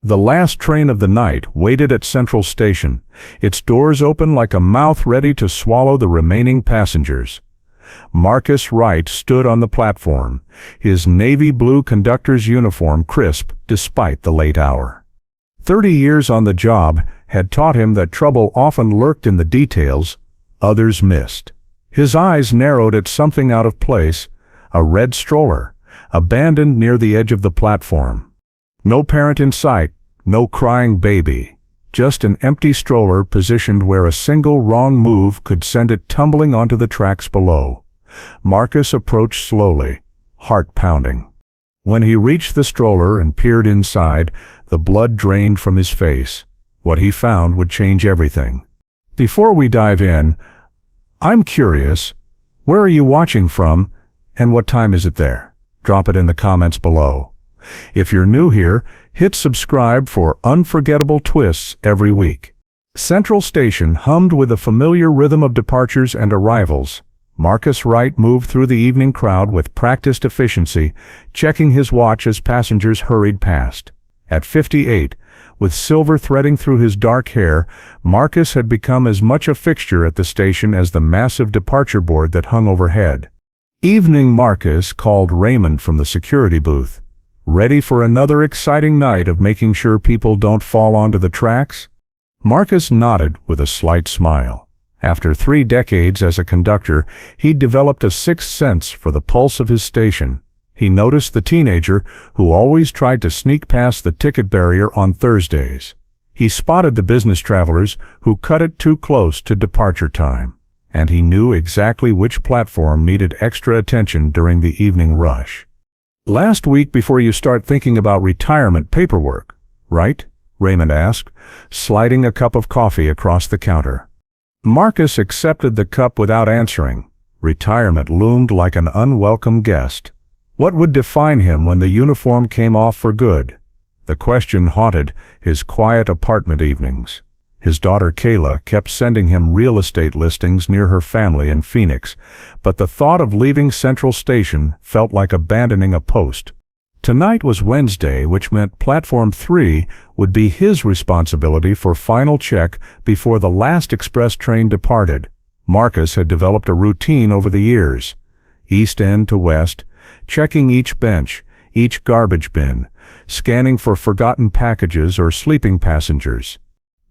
The last train of the night waited at Central Station, its doors open like a mouth ready to swallow the remaining passengers. Marcus Wright stood on the platform, his navy blue conductor's uniform crisp despite the late hour. 30 years on the job had taught him that trouble often lurked in the details others missed. His eyes narrowed at something out of place, a red stroller, abandoned near the edge of the platform. No parent in sight, no crying baby, just an empty stroller positioned where a single wrong move could send it tumbling onto the tracks below. Marcus approached slowly, heart pounding. When he reached the stroller and peered inside, the blood drained from his face. What he found would change everything. Before we dive in, I'm curious, where are you watching from, and what time is it there? Drop it in the comments below. If you're new here, hit subscribe for unforgettable twists every week. Central Station hummed with a familiar rhythm of departures and arrivals. Marcus Wright moved through the evening crowd with practiced efficiency, checking his watch as passengers hurried past. At 58, with silver threading through his dark hair, Marcus had become as much a fixture at the station as the massive departure board that hung overhead. Evening Marcus called Raymond from the security booth. Ready for another exciting night of making sure people don't fall onto the tracks? Marcus nodded with a slight smile. After 3 decades as a conductor, he'd developed a sixth sense for the pulse of his station. He noticed the teenager who always tried to sneak past the ticket barrier on Thursdays. He spotted the business travelers who cut it too close to departure time. And he knew exactly which platform needed extra attention during the evening rush. Last week before you start thinking about retirement paperwork, right? Raymond asked, sliding a cup of coffee across the counter. Marcus accepted the cup without answering. Retirement loomed like an unwelcome guest. What would define him when the uniform came off for good? The question haunted his quiet apartment evenings. His daughter Kayla kept sending him real estate listings near her family in Phoenix, but the thought of leaving Central Station felt like abandoning a post. Tonight was Wednesday, which meant Platform 3 would be his responsibility for final check before the last express train departed. Marcus had developed a routine over the years, east end to west, checking each bench, each garbage bin, scanning for forgotten packages or sleeping passengers.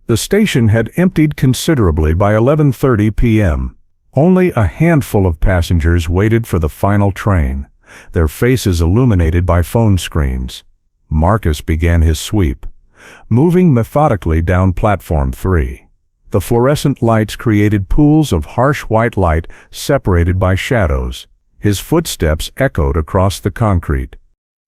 The station had emptied considerably by 11:30 p.m. Only a handful of passengers waited for the final train, their faces illuminated by phone screens. Marcus began his sweep, moving methodically down Platform 3. The fluorescent lights created pools of harsh white light separated by shadows. His footsteps echoed across the concrete.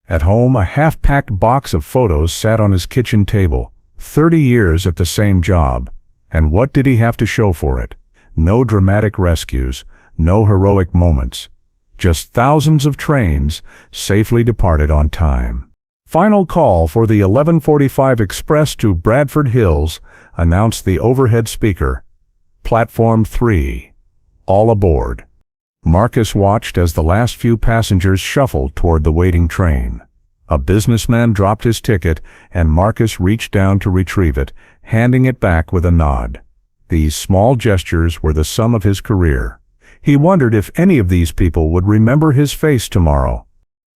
At home, a half-packed box of photos sat on his kitchen table. 30 years at the same job. And what did he have to show for it? No dramatic rescues, no heroic moments. Just thousands of trains safely departed on time. Final call for the 11:45 express to Bradford Hills, announced the overhead speaker. Platform 3. All aboard. Marcus watched as the last few passengers shuffled toward the waiting train. A businessman dropped his ticket, and Marcus reached down to retrieve it, handing it back with a nod. These small gestures were the sum of his career. He wondered if any of these people would remember his face tomorrow.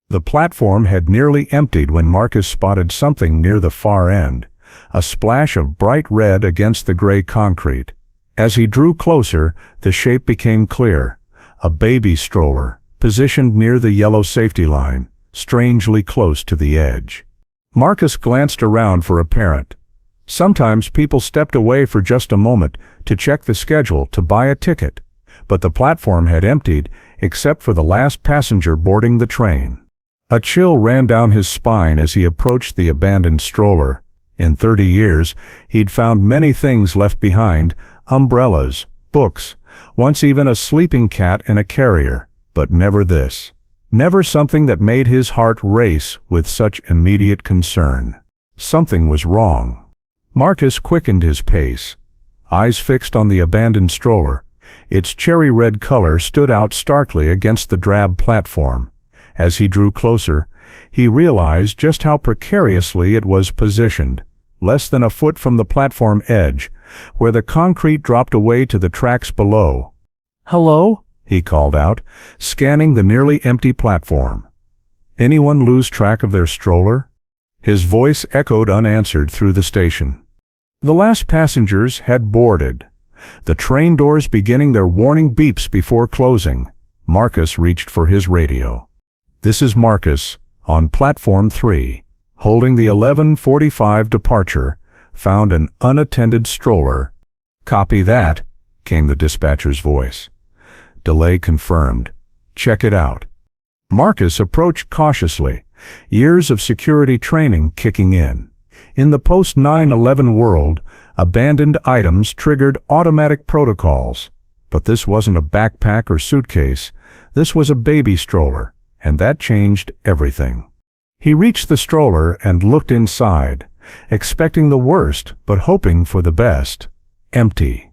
The platform had nearly emptied when Marcus spotted something near the far end, a splash of bright red against the gray concrete. As he drew closer, the shape became clear. A baby stroller, positioned near the yellow safety line, strangely close to the edge. Marcus glanced around for a parent. Sometimes people stepped away for just a moment to check the schedule, to buy a ticket, but the platform had emptied except for the last passenger boarding the train. A chill ran down his spine as he approached the abandoned stroller. In 30 years, he'd found many things left behind: umbrellas, books, once even a sleeping cat in a carrier, but never this. Never something that made his heart race with such immediate concern. Something was wrong. Marcus quickened his pace, eyes fixed on the abandoned stroller. Its cherry red color stood out starkly against the drab platform. As he drew closer, He realized just how precariously it was positioned, less than a foot from the platform edge, where the concrete dropped away to the tracks below. "Hello?" he called out, scanning the nearly empty platform. "Anyone lose track of their stroller?" His voice echoed unanswered through the station. The last passengers had boarded, the train doors beginning their warning beeps before closing. Marcus reached for his radio. "This is Marcus, on Platform 3, holding the 11:45 departure, found an unattended stroller." "Copy that," came the dispatcher's voice. "Delay confirmed. Check it out." Marcus approached cautiously, years of security training kicking in. In the post-9/11 world, abandoned items triggered automatic protocols. But this wasn't a backpack or suitcase. This was a baby stroller, and that changed everything. He reached the stroller and looked inside, expecting the worst but hoping for the best. Empty.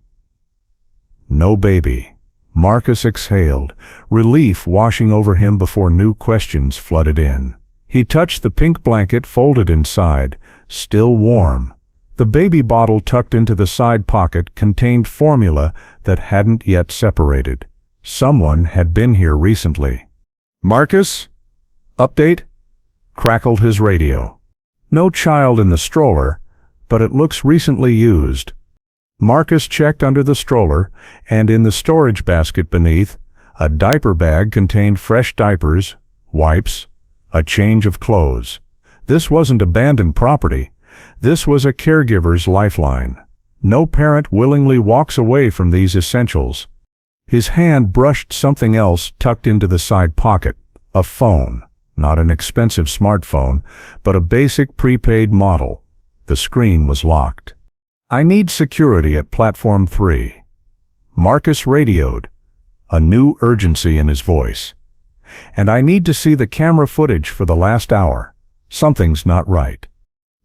No baby. Marcus exhaled, relief washing over him before new questions flooded in. He touched the pink blanket folded inside, still warm. The baby bottle tucked into the side pocket contained formula that hadn't yet separated. Someone had been here recently. "Marcus? Update?" crackled his radio. "No child in the stroller, but it looks recently used." Marcus checked under the stroller, and in the storage basket beneath, a diaper bag contained fresh diapers, wipes, a change of clothes. This wasn't abandoned property. This was a caregiver's lifeline. No parent willingly walks away from these essentials. His hand brushed something else tucked into the side pocket, a phone. Not an expensive smartphone, but a basic prepaid model. The screen was locked. "I need security at Platform 3. Marcus radioed, a new urgency in his voice. "And I need to see the camera footage for the last hour. Something's not right."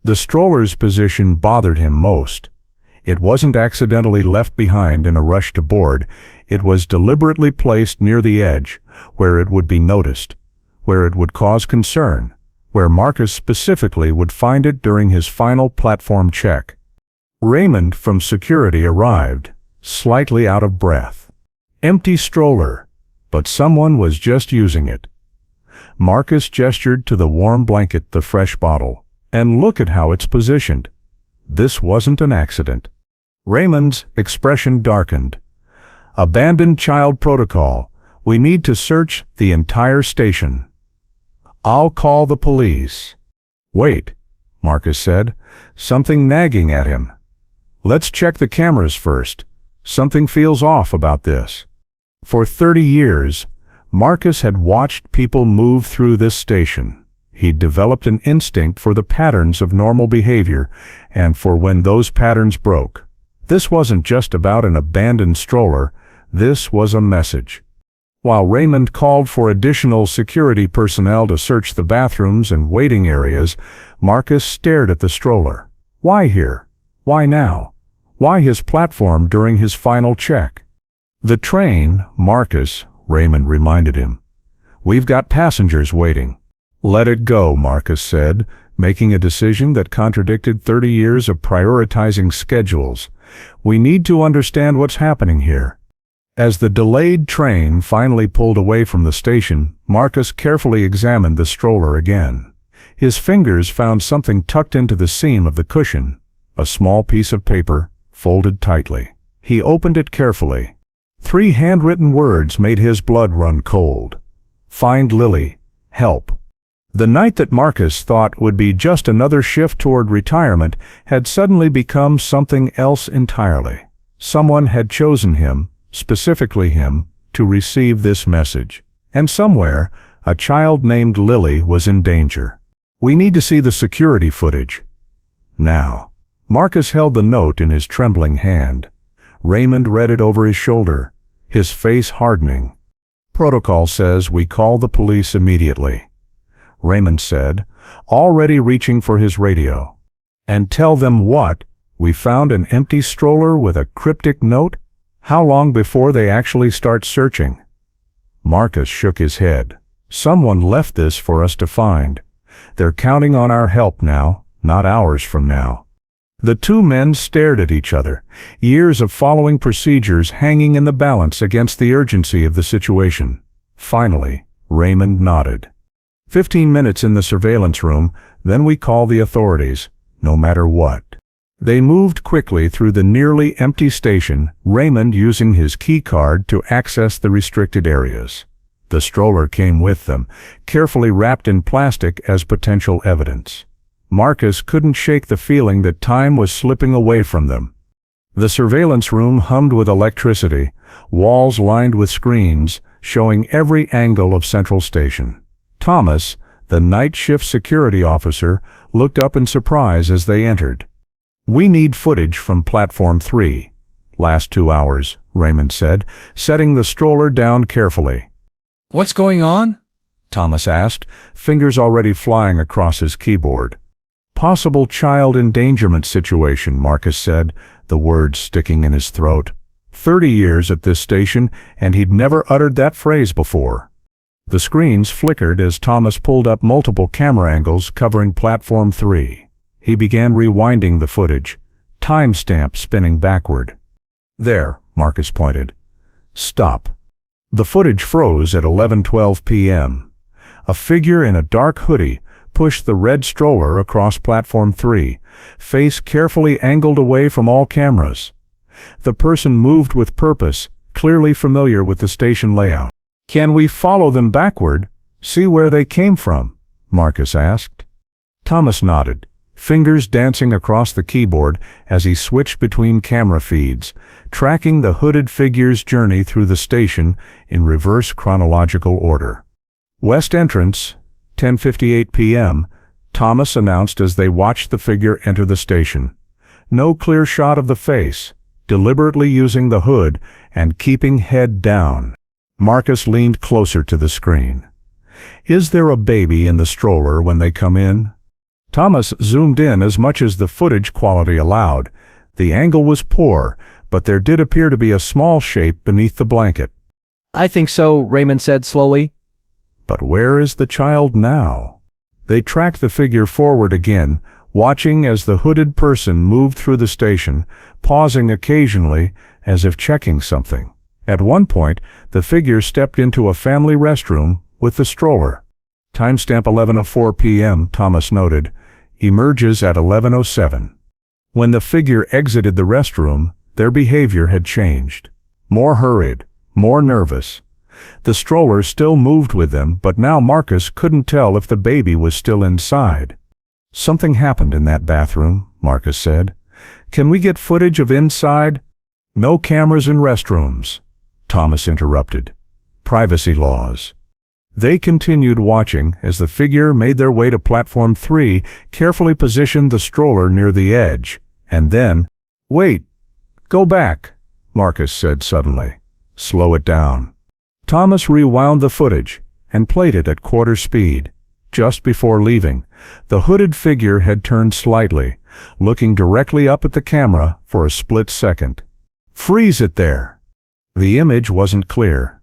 The stroller's position bothered him most. It wasn't accidentally left behind in a rush to board. It was deliberately placed near the edge, where it would be noticed, where it would cause concern, where Marcus specifically would find it during his final platform check. Raymond from security arrived, slightly out of breath. Empty stroller, but someone was just using it. Marcus gestured to the warm blanket, the fresh bottle. "And look at how it's positioned. This wasn't an accident." Raymond's expression darkened. "Abandoned child protocol. We need to search the entire station." "I'll call the police." "Wait," Marcus said, something nagging at him. "Let's check the cameras first. Something feels off about this." For 30 years, Marcus had watched people move through this station. He'd developed an instinct for the patterns of normal behavior and for when those patterns broke. This wasn't just about an abandoned stroller. This was a message. While Raymond called for additional security personnel to search the bathrooms and waiting areas, Marcus stared at the stroller. Why here? Why now? Why his platform during his final check? "The train, Marcus," Raymond reminded him. "We've got passengers waiting." "Let it go," Marcus said, making a decision that contradicted 30 years of prioritizing schedules. "We need to understand what's happening here." As the delayed train finally pulled away from the station, Marcus carefully examined the stroller again. His fingers found something tucked into the seam of the cushion, a small piece of paper, folded tightly. He opened it carefully. 3 handwritten words made his blood run cold. "Find Lily. Help." The night that Marcus thought would be just another shift toward retirement had suddenly become something else entirely. Someone had chosen him, specifically him, to receive this message. And somewhere, a child named Lily was in danger. "We need to see the security footage. Now." Marcus held the note in his trembling hand. Raymond read it over his shoulder, his face hardening. "Protocol says we call the police immediately," Raymond said, already reaching for his radio. "And tell them what? We found an empty stroller with a cryptic note? How long before they actually start searching?" Marcus shook his head. Someone left this for us to find. They're counting on our help now, not hours from now." The two men stared at each other, years of following procedures hanging in the balance against the urgency of the situation. Finally, Raymond nodded. 15 minutes in the surveillance room, then we call the authorities, no matter what. They moved quickly through the nearly empty station, Raymond using his key card to access the restricted areas. The stroller came with them, carefully wrapped in plastic as potential evidence. Marcus couldn't shake the feeling that time was slipping away from them. The surveillance room hummed with electricity, walls lined with screens, showing every angle of Central Station. Thomas, the night shift security officer, looked up in surprise as they entered. "We need footage from Platform 3. Last 2 hours," Raymond said, setting the stroller down carefully. "What's going on?" Thomas asked, fingers already flying across his keyboard. "Possible child endangerment situation," Marcus said, the words sticking in his throat. 30 years at this station, and he'd never uttered that phrase before. The screens flickered as Thomas pulled up multiple camera angles covering Platform 3. He began rewinding the footage, timestamp spinning backward. "There," Marcus pointed. "Stop." The footage froze at 11:12 p.m. A figure in a dark hoodie pushed the red stroller across Platform 3, face carefully angled away from all cameras. The person moved with purpose, clearly familiar with the station layout. "Can we follow them backward, see where they came from?" Marcus asked. Thomas nodded, fingers dancing across the keyboard as he switched between camera feeds, tracking the hooded figure's journey through the station in reverse chronological order. "West entrance, 10:58 p.m., Thomas announced as they watched the figure enter the station. No clear shot of the face, deliberately using the hood and keeping head down. Marcus leaned closer to the screen. "Is there a baby in the stroller when they come in?" Thomas zoomed in as much as the footage quality allowed. The angle was poor, but there did appear to be a small shape beneath the blanket. "I think so," Raymond said slowly. "But where is the child now?" They tracked the figure forward again, watching as the hooded person moved through the station, pausing occasionally as if checking something. At one point, the figure stepped into a family restroom with the stroller. Timestamp 11:04 p.m., Thomas noted, emerges at 11:07. When the figure exited the restroom, their behavior had changed. More hurried, more nervous. The stroller still moved with them, but now Marcus couldn't tell if the baby was still inside. "Something happened in that bathroom," Marcus said. "Can we get footage of inside?" "No cameras in restrooms," Thomas interrupted. "Privacy laws." They continued watching as the figure made their way to Platform 3, carefully positioned the stroller near the edge, and then, "Wait, go back," Marcus said suddenly. "Slow it down." Thomas rewound the footage and played it at quarter speed. Just before leaving, the hooded figure had turned slightly, looking directly up at the camera for a split second. "Freeze it there." The image wasn't clear,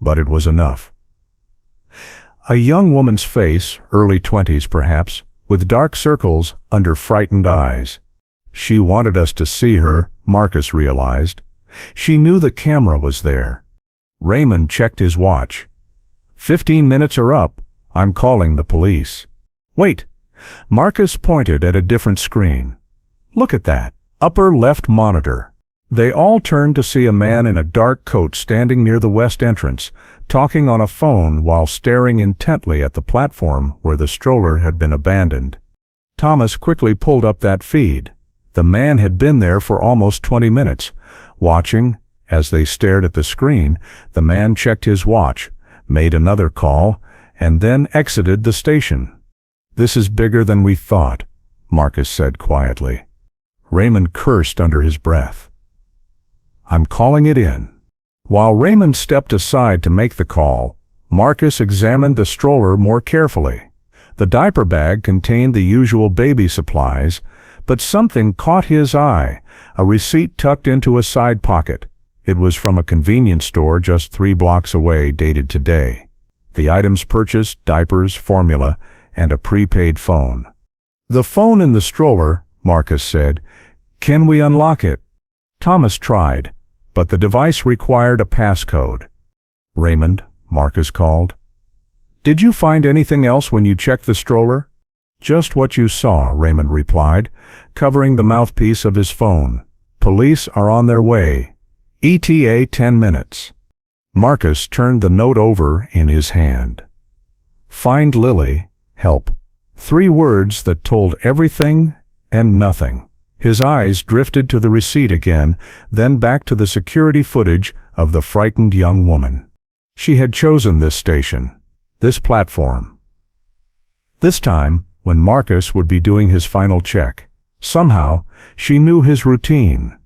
but it was enough. A young woman's face, early 20s perhaps, with dark circles under frightened eyes. She wanted us to see her, Marcus realized. She knew the camera was there. Raymond checked his watch. 15 minutes are up. I'm calling the police." "Wait." Marcus pointed at a different screen. "Look at that. Upper left monitor." They all turned to see a man in a dark coat standing near the west entrance, talking on a phone while staring intently at the platform where the stroller had been abandoned. Thomas quickly pulled up that feed. The man had been there for almost 20 minutes. Watching, as they stared at the screen, the man checked his watch, made another call, and then exited the station. "This is bigger than we thought," Marcus said quietly. Raymond cursed under his breath. "I'm calling it in." While Raymond stepped aside to make the call, Marcus examined the stroller more carefully. The diaper bag contained the usual baby supplies, but something caught his eye, a receipt tucked into a side pocket. It was from a convenience store just 3 blocks away, dated today. The items purchased: diapers, formula, and a prepaid phone. "The phone in the stroller," Marcus said. "Can we unlock it?" Thomas tried, but the device required a passcode. "Raymond," Marcus called. "Did you find anything else when you checked the stroller?" "Just what you saw," Raymond replied, covering the mouthpiece of his phone. "Police are on their way. ETA 10 minutes. Marcus turned the note over in his hand. "Find Lily, help." 3 words that told everything and nothing. His eyes drifted to the receipt again, then back to the security footage of the frightened young woman. She had chosen this station, this platform. This time, when Marcus would be doing his final check, somehow she knew his routine.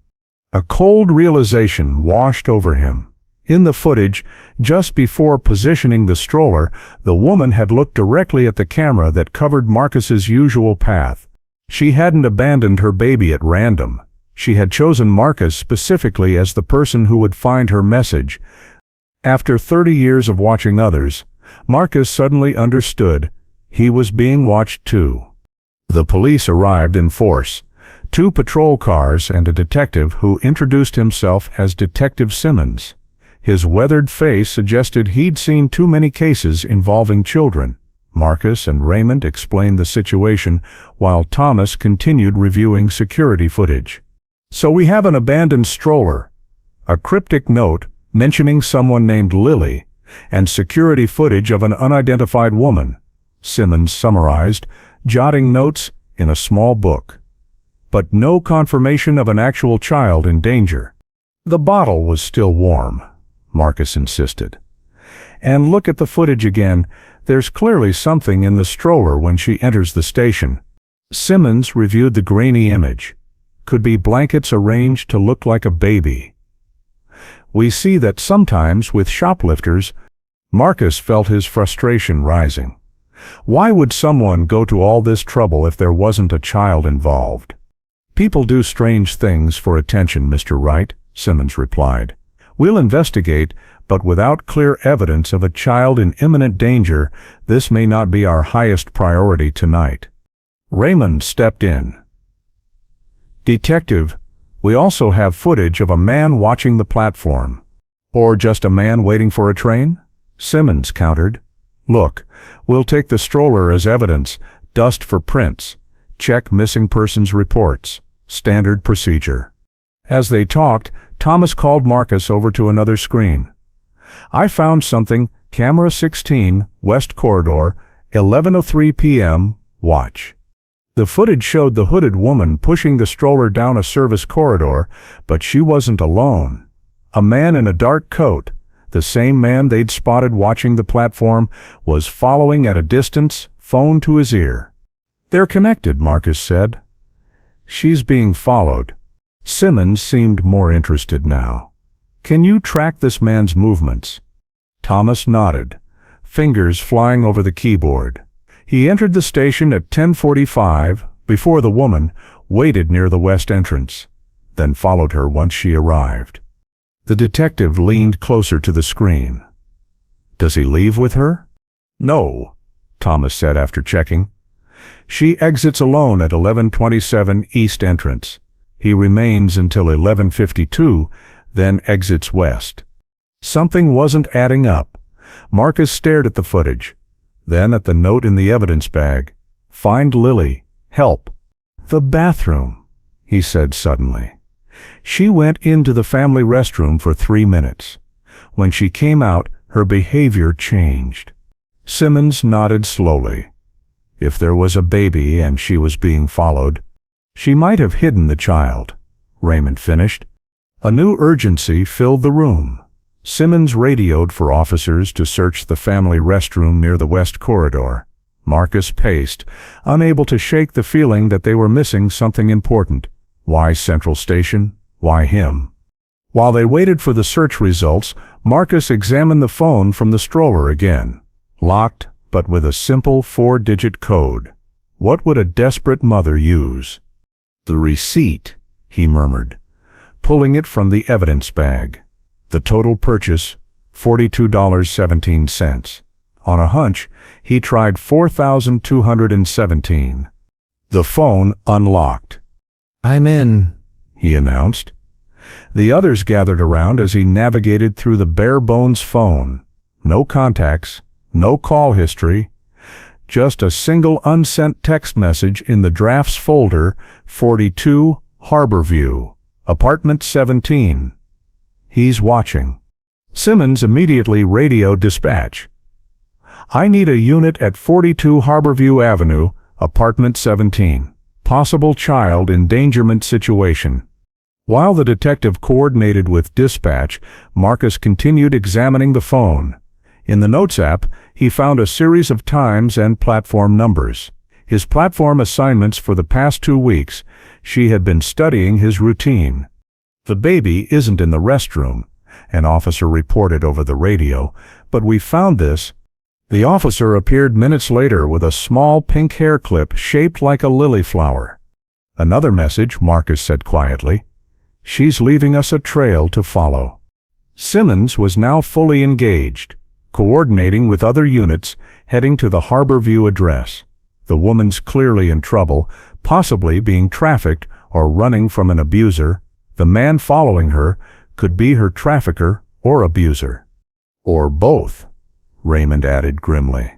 A cold realization washed over him. In the footage, just before positioning the stroller, the woman had looked directly at the camera that covered Marcus's usual path. She hadn't abandoned her baby at random. She had chosen Marcus specifically as the person who would find her message. After 30 years of watching others, Marcus suddenly understood he was being watched too. The police arrived in force. 2 patrol cars and a detective who introduced himself as Detective Simmons. His weathered face suggested he'd seen too many cases involving children. Marcus and Raymond explained the situation while Thomas continued reviewing security footage. "So we have an abandoned stroller, a cryptic note mentioning someone named Lily, and security footage of an unidentified woman," Simmons summarized, jotting notes in a small book. "But no confirmation of an actual child in danger." "The bottle was still warm," Marcus insisted. "And look at the footage again. There's clearly something in the stroller when she enters the station." Simmons reviewed the grainy image. Could be blankets arranged to look like a baby. "We see that sometimes with shoplifters." Marcus felt his frustration rising. Why would someone go to all this trouble if there wasn't a child involved? "People do strange things for attention, Mr. Wright," Simmons replied. "We'll investigate, but without clear evidence of a child in imminent danger, this may not be our highest priority tonight." Raymond stepped in. "Detective, we also have footage of a man watching the platform." "Or just a man waiting for a train?" Simmons countered. "Look, we'll take the stroller as evidence, dust for prints, check missing persons reports. Standard procedure." As they talked, Thomas called Marcus over to another screen. "I found something, camera 16, West Corridor, 11:03 p.m., watch." The footage showed the hooded woman pushing the stroller down a service corridor, but she wasn't alone. A man in a dark coat, the same man they'd spotted watching the platform, was following at a distance, phone to his ear. "They're connected," Marcus said. "She's being followed." Simmons seemed more interested now. "Can you track this man's movements?" Thomas nodded, fingers flying over the keyboard. He entered the station at 10:45, before the woman, waited near the west entrance, then followed her once she arrived. The detective leaned closer to the screen. "Does he leave with her?" "No," Thomas said after checking. "She exits alone at 11:27 east entrance. He remains until 11:52, then exits west." Something wasn't adding up. Marcus stared at the footage, then at the note in the evidence bag. "Find Lily, help." "The bathroom," he said suddenly. "She went into the family restroom for 3 minutes. When she came out, her behavior changed." Simmons nodded slowly. If there was a baby and she was being followed, she might have hidden the child, Raymond finished. A new urgency filled the room. Simmons radioed for officers to search the family restroom near the west corridor. Marcus paced, unable to shake the feeling that they were missing something important. Why Central Station? Why him? While they waited for the search results, Marcus examined the phone from the stroller again. Locked, but with a simple 4-digit code. What would a desperate mother use? "The receipt," he murmured, pulling it from the evidence bag. The total purchase, $42.17. On a hunch, he tried 4217. The phone unlocked. I'm in. He announced. The others gathered around as he navigated through the bare-bones phone. No contacts, no call history, just a single unsent text message in the drafts folder, 42 Harborview, apartment 17. He's watching. Simmons immediately radioed dispatch. I need a unit at 42 Harborview Avenue, apartment 17. Possible child endangerment situation. While the detective coordinated with dispatch, Marcus continued examining the phone. In the Notes app, he found a series of times and platform numbers. His platform assignments for the past 2 weeks. She had been studying his routine. The baby isn't in the restroom, an officer reported over the radio, but we found this. The officer appeared minutes later with a small pink hair clip shaped like a lily flower. Another message, Marcus said quietly. She's leaving us a trail to follow. Simmons was now fully engaged, coordinating with other units, heading to the Harborview address. The woman's clearly in trouble, possibly being trafficked or running from an abuser. The man following her could be her trafficker or abuser. Or both, Raymond added grimly.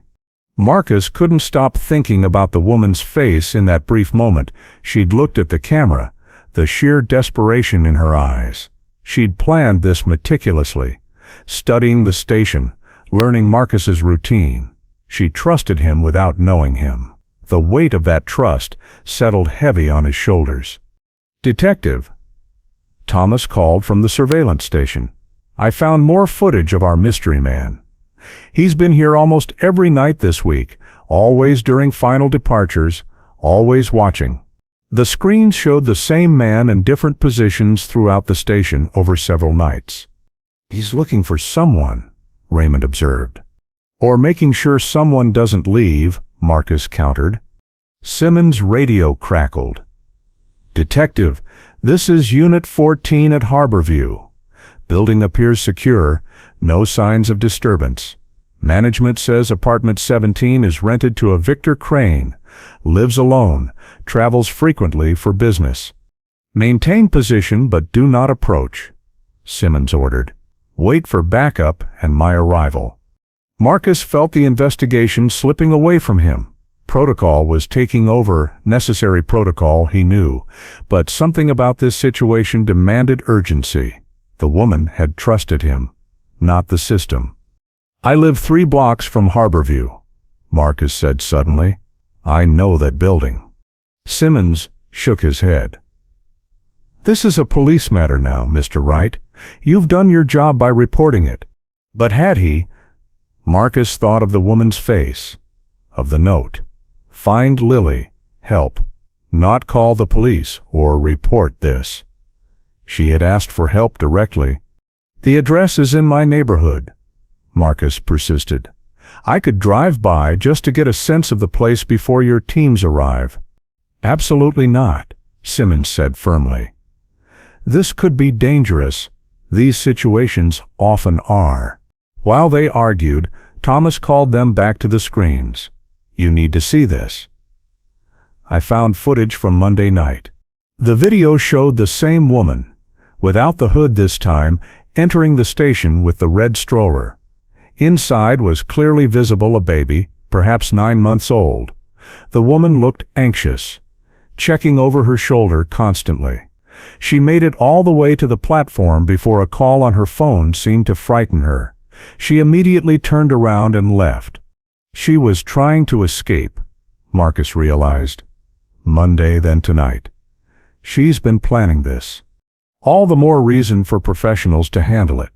Marcus couldn't stop thinking about the woman's face in that brief moment. She'd looked at the camera, the sheer desperation in her eyes. She'd planned this meticulously, studying the station, learning Marcus's routine. She trusted him without knowing him. The weight of that trust settled heavy on his shoulders. Detective, Thomas called from the surveillance station. I found more footage of our mystery man. He's been here almost every night this week, always during final departures, always watching. The screens showed the same man in different positions throughout the station over several nights. He's looking for someone, Raymond observed. Or making sure someone doesn't leave, Marcus countered. Simmons' radio crackled. Detective, this is Unit 14 at Harborview. Building appears secure, no signs of disturbance. Management says apartment 17 is rented to a Victor Crane. Lives alone, travels frequently for business. Maintain position but do not approach, Simmons ordered. Wait for backup and my arrival. Marcus felt the investigation slipping away from him. Protocol was taking over, necessary protocol, he knew, but something about this situation demanded urgency. The woman had trusted him, not the system. I live 3 blocks from Harborview, Marcus said suddenly. I know that building. Simmons shook his head. This is a police matter now, Mr. Wright. You've done your job by reporting it. But had he? Marcus thought of the woman's face, of the note. Find Lily, help, not call the police or report this. She had asked for help directly. The address is in my neighborhood, Marcus persisted. I could drive by just to get a sense of the place before your teams arrive. Absolutely not, Simmons said firmly. This could be dangerous. These situations often are. While they argued, Thomas called them back to the screens. You need to see this. I found footage from Monday night. The video showed the same woman, without the hood this time, entering the station with the red stroller. Inside was clearly visible a baby, perhaps 9 months old. The woman looked anxious, checking over her shoulder constantly. She made it all the way to the platform before a call on her phone seemed to frighten her. She immediately turned around and left. She was trying to escape, Marcus realized. Monday, then tonight. She's been planning this. All the more reason for professionals to handle it,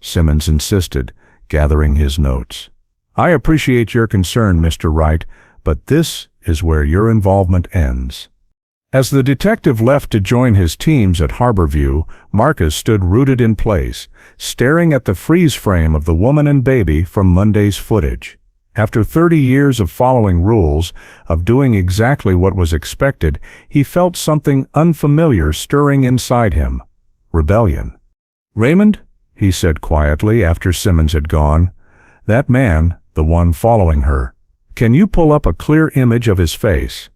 Simmons insisted, gathering his notes. I appreciate your concern, Mr. Wright, but this is where your involvement ends. As the detective left to join his teams at Harborview, Marcus stood rooted in place, staring at the freeze frame of the woman and baby from Monday's footage. After 30 years of following rules, of doing exactly what was expected, he felt something unfamiliar stirring inside him. Rebellion. Raymond, he said quietly after Simmons had gone, that man, the one following her. "Can you pull up a clear image of his face?"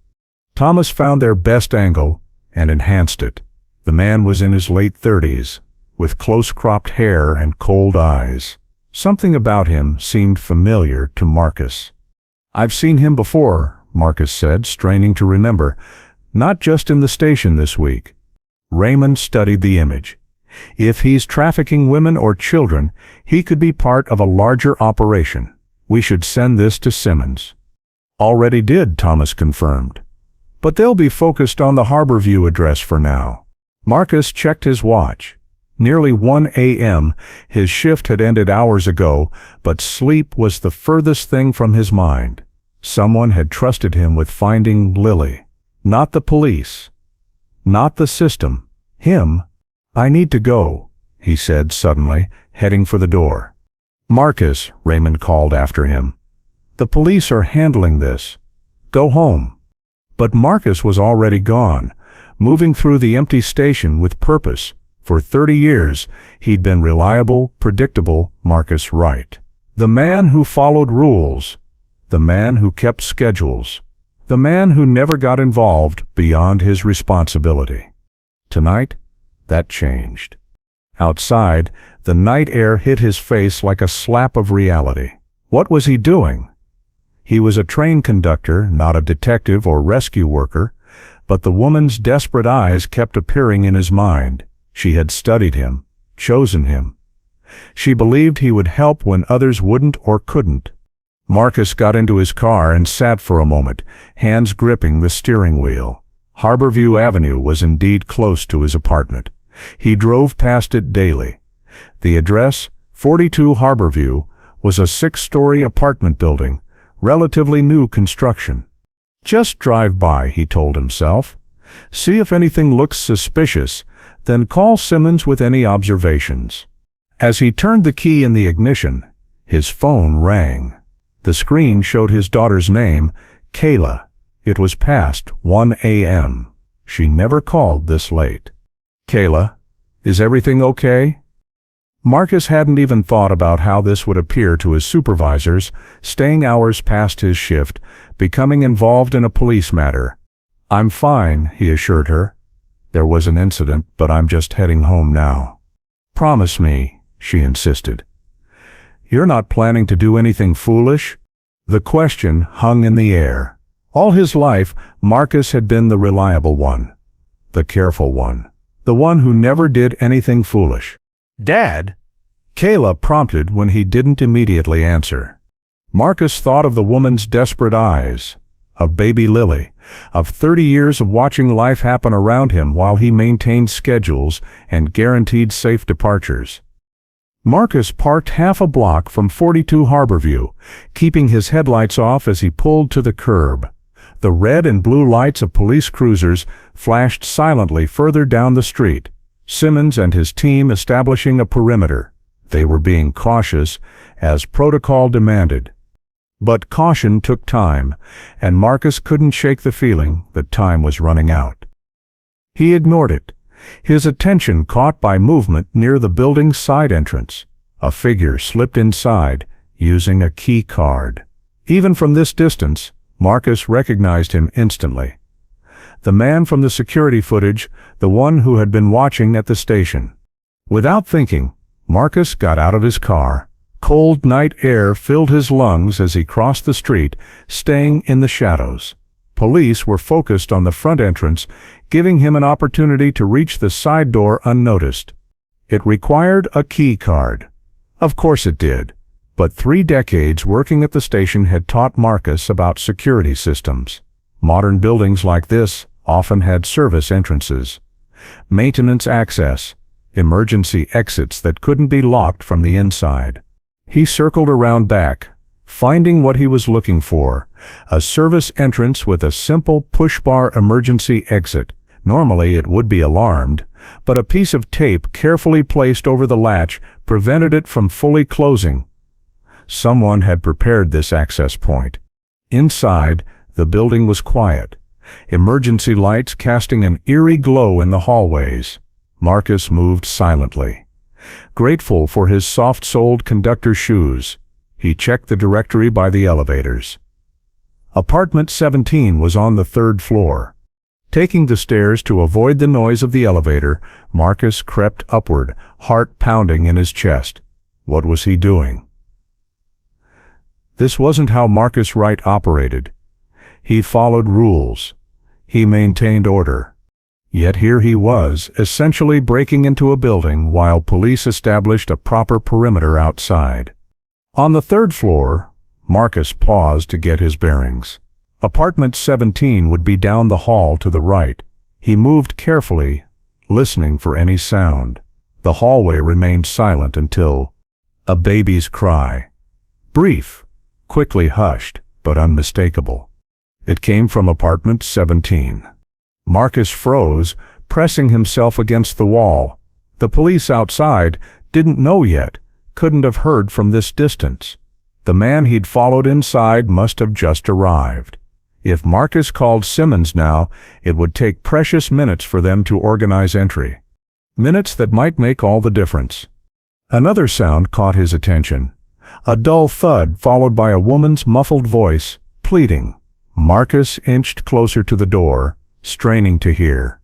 Thomas found their best angle and enhanced it. The man was in his late 30s, with close-cropped hair and cold eyes. Something about him seemed familiar to Marcus. "I've seen him before," Marcus said, straining to remember. "Not just in the station this week." Raymond studied the image. "If he's trafficking women or children, he could be part of a larger operation. We should send this to Simmons." "Already did," Thomas confirmed. "But they'll be focused on the Harborview address for now." Marcus checked his watch. Nearly 1 a.m., his shift had ended hours ago, but sleep was the furthest thing from his mind. Someone had trusted him with finding Lily. Not the police. Not the system. Him. "I need to go," he said suddenly, heading for the door. "Marcus," Raymond called after him. "The police are handling this. Go home." But Marcus was already gone, moving through the empty station with purpose. For 30 years, he'd been reliable, predictable Marcus Wright. The man who followed rules. The man who kept schedules. The man who never got involved beyond his responsibility. Tonight, that changed. Outside, the night air hit his face like a slap of reality. What was he doing? He was a train conductor, not a detective or rescue worker, but the woman's desperate eyes kept appearing in his mind. She had studied him, chosen him. She believed he would help when others wouldn't or couldn't. Marcus got into his car and sat for a moment, hands gripping the steering wheel. Harborview Avenue was indeed close to his apartment. He drove past it daily. The address, 42 Harborview, was a 6-story apartment building, relatively new construction. "Just drive by," he told himself. "See if anything looks suspicious, then call Simmons with any observations." As he turned the key in the ignition, his phone rang. The screen showed his daughter's name, Kayla. It was past 1 a.m. She never called this late. "Kayla, is everything okay?" Marcus hadn't even thought about how this would appear to his supervisors, staying hours past his shift, becoming involved in a police matter. "I'm fine," he assured her. "There was an incident, but I'm just heading home now." "Promise me," she insisted. "You're not planning to do anything foolish?" The question hung in the air. All his life, Marcus had been the reliable one, the careful one, the one who never did anything foolish. "Dad?" Kayla prompted when he didn't immediately answer. Marcus thought of the woman's desperate eyes, of baby Lily, of 30 years of watching life happen around him while he maintained schedules and guaranteed safe departures. Marcus parked half a block from 42 Harborview, keeping his headlights off as he pulled to the curb. The red and blue lights of police cruisers flashed silently further down the street, Simmons and his team establishing a perimeter. They were being cautious, as protocol demanded. But caution took time, and Marcus couldn't shake the feeling that time was running out. He ignored it, his attention caught by movement near the building's side entrance. A figure slipped inside, using a key card. Even from this distance, Marcus recognized him instantly. The man from the security footage, the one who had been watching at the station. Without thinking, Marcus got out of his car. Cold night air filled his lungs as he crossed the street, staying in the shadows. Police were focused on the front entrance, giving him an opportunity to reach the side door unnoticed. It required a key card. Of course it did. But 3 decades working at the station had taught Marcus about security systems. Modern buildings like this often had service entrances, maintenance access, emergency exits that couldn't be locked from the inside. He circled around back, finding what he was looking for, a service entrance with a simple push-bar emergency exit. Normally it would be alarmed, but a piece of tape carefully placed over the latch prevented it from fully closing. Someone had prepared this access point. Inside, the building was quiet, emergency lights casting an eerie glow in the hallways. Marcus moved silently, grateful for his soft-soled conductor shoes. He checked the directory by the elevators. Apartment 17 was on the 3rd floor. Taking the stairs to avoid the noise of the elevator, Marcus crept upward, heart pounding in his chest. What was he doing? This wasn't how Marcus Wright operated. He followed rules. He maintained order. Yet here he was, essentially breaking into a building while police established a proper perimeter outside. On the 3rd floor, Marcus paused to get his bearings. Apartment 17 would be down the hall to the right. He moved carefully, listening for any sound. The hallway remained silent until a baby's cry. Brief, quickly hushed, but unmistakable. It came from apartment 17. Marcus froze, pressing himself against the wall. The police outside didn't know yet, couldn't have heard from this distance. The man he'd followed inside must have just arrived. If Marcus called Simmons now, it would take precious minutes for them to organize entry. Minutes that might make all the difference. Another sound caught his attention. A dull thud followed by a woman's muffled voice, pleading. Marcus inched closer to the door, straining to hear.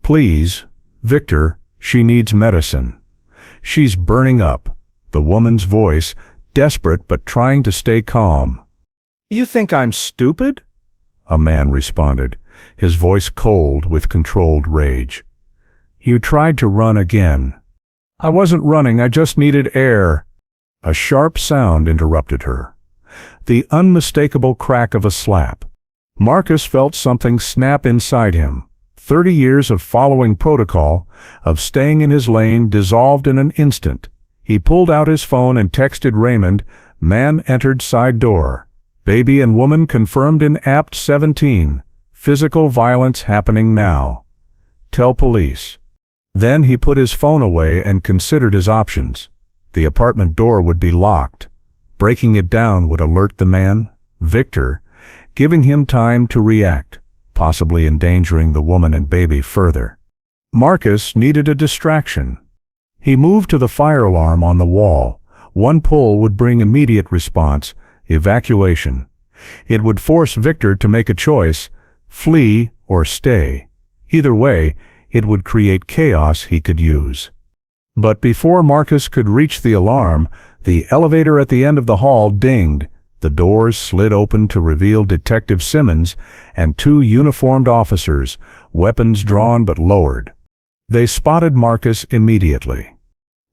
Please, Victor, she needs medicine. She's burning up. The woman's voice, desperate but trying to stay calm. You think I'm stupid? A man responded, his voice cold with controlled rage. You tried to run again. I wasn't running, I just needed air. A sharp sound interrupted her. The unmistakable crack of a slap. Marcus felt something snap inside him. 30 years of following protocol, of staying in his lane, dissolved in an instant. He pulled out his phone and texted Raymond. Man entered side door. Baby and woman confirmed in apt 17. Physical violence happening now. Tell police. Then he put his phone away and considered his options. The apartment door would be locked. Breaking it down would alert the man, Victor, giving him time to react, possibly endangering the woman and baby further. Marcus needed a distraction. He moved to the fire alarm on the wall. One pull would bring immediate response, evacuation. It would force Victor to make a choice, flee or stay. Either way, it would create chaos he could use. But before Marcus could reach the alarm, the elevator at the end of the hall dinged. The doors slid open to reveal Detective Simmons and 2 uniformed officers, weapons drawn but lowered. They spotted Marcus immediately.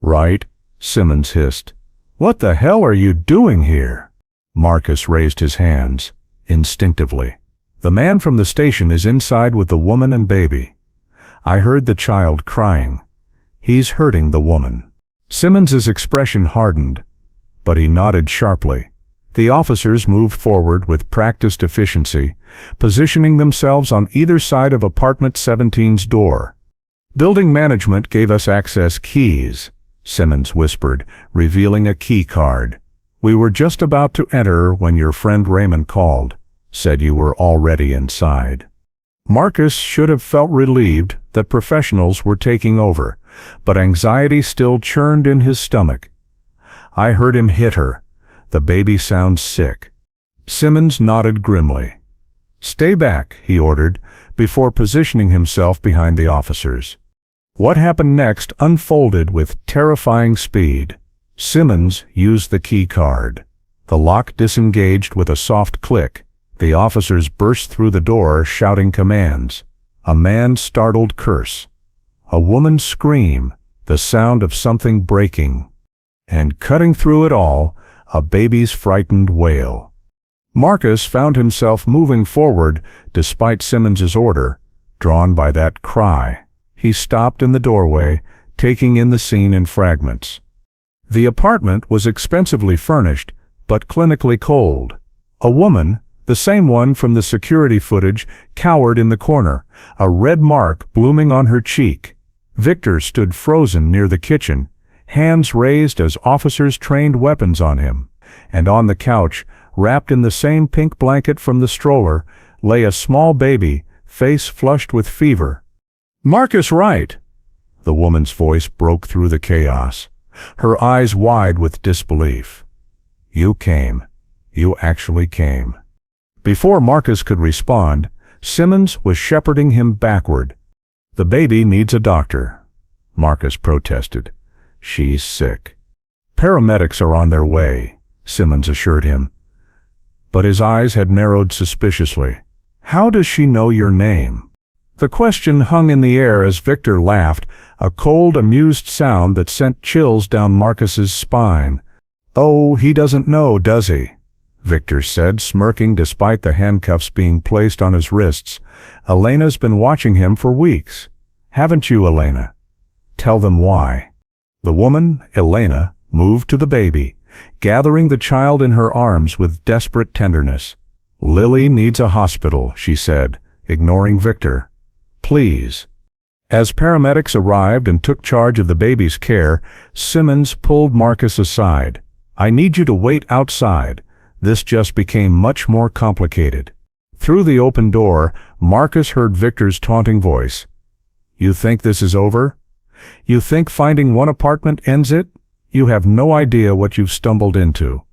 Right, Simmons hissed. What the hell are you doing here? Marcus raised his hands, instinctively. The man from the station is inside with the woman and baby. I heard the child crying. He's hurting the woman. Simmons's expression hardened, but he nodded sharply. The officers moved forward with practiced efficiency, positioning themselves on either side of apartment 17's door. Building management gave us access keys, Simmons whispered, revealing a key card. We were just about to enter when your friend Raymond called, said you were already inside. Marcus should have felt relieved that professionals were taking over, but anxiety still churned in his stomach. I heard him hit her. The baby sounds sick. Simmons nodded grimly. Stay back, he ordered, before positioning himself behind the officers. What happened next unfolded with terrifying speed. Simmons used the key card. The lock disengaged with a soft click. The officers burst through the door, shouting commands. A man's startled curse. A woman's scream, the sound of something breaking. And cutting through it all, a baby's frightened wail. Marcus found himself moving forward despite Simmons's order, drawn by that cry. He stopped in the doorway, taking in the scene in fragments. The apartment was expensively furnished, but clinically cold. A woman, the same one from the security footage, cowered in the corner, a red mark blooming on her cheek. Victor stood frozen near the kitchen, hands raised as officers trained weapons on him. And on the couch, wrapped in the same pink blanket from the stroller, lay a small baby, face flushed with fever. Marcus Wright! The woman's voice broke through the chaos, her eyes wide with disbelief. You came. You actually came. Before Marcus could respond, Simmons was shepherding him backward. The baby needs a doctor, Marcus protested. She's sick. Paramedics are on their way, Simmons assured him. But his eyes had narrowed suspiciously. How does she know your name? The question hung in the air as Victor laughed, a cold, amused sound that sent chills down Marcus's spine. Oh, he doesn't know, does he? Victor said, smirking despite the handcuffs being placed on his wrists. Elena's been watching him for weeks. Haven't you, Elena? Tell them why. The woman, Elena, moved to the baby, gathering the child in her arms with desperate tenderness. Lily needs a hospital, she said, ignoring Victor. Please. As paramedics arrived and took charge of the baby's care, Simmons pulled Marcus aside. I need you to wait outside. This just became much more complicated. Through the open door, Marcus heard Victor's taunting voice. You think this is over? You think finding one apartment ends it? You have no idea what you've stumbled into.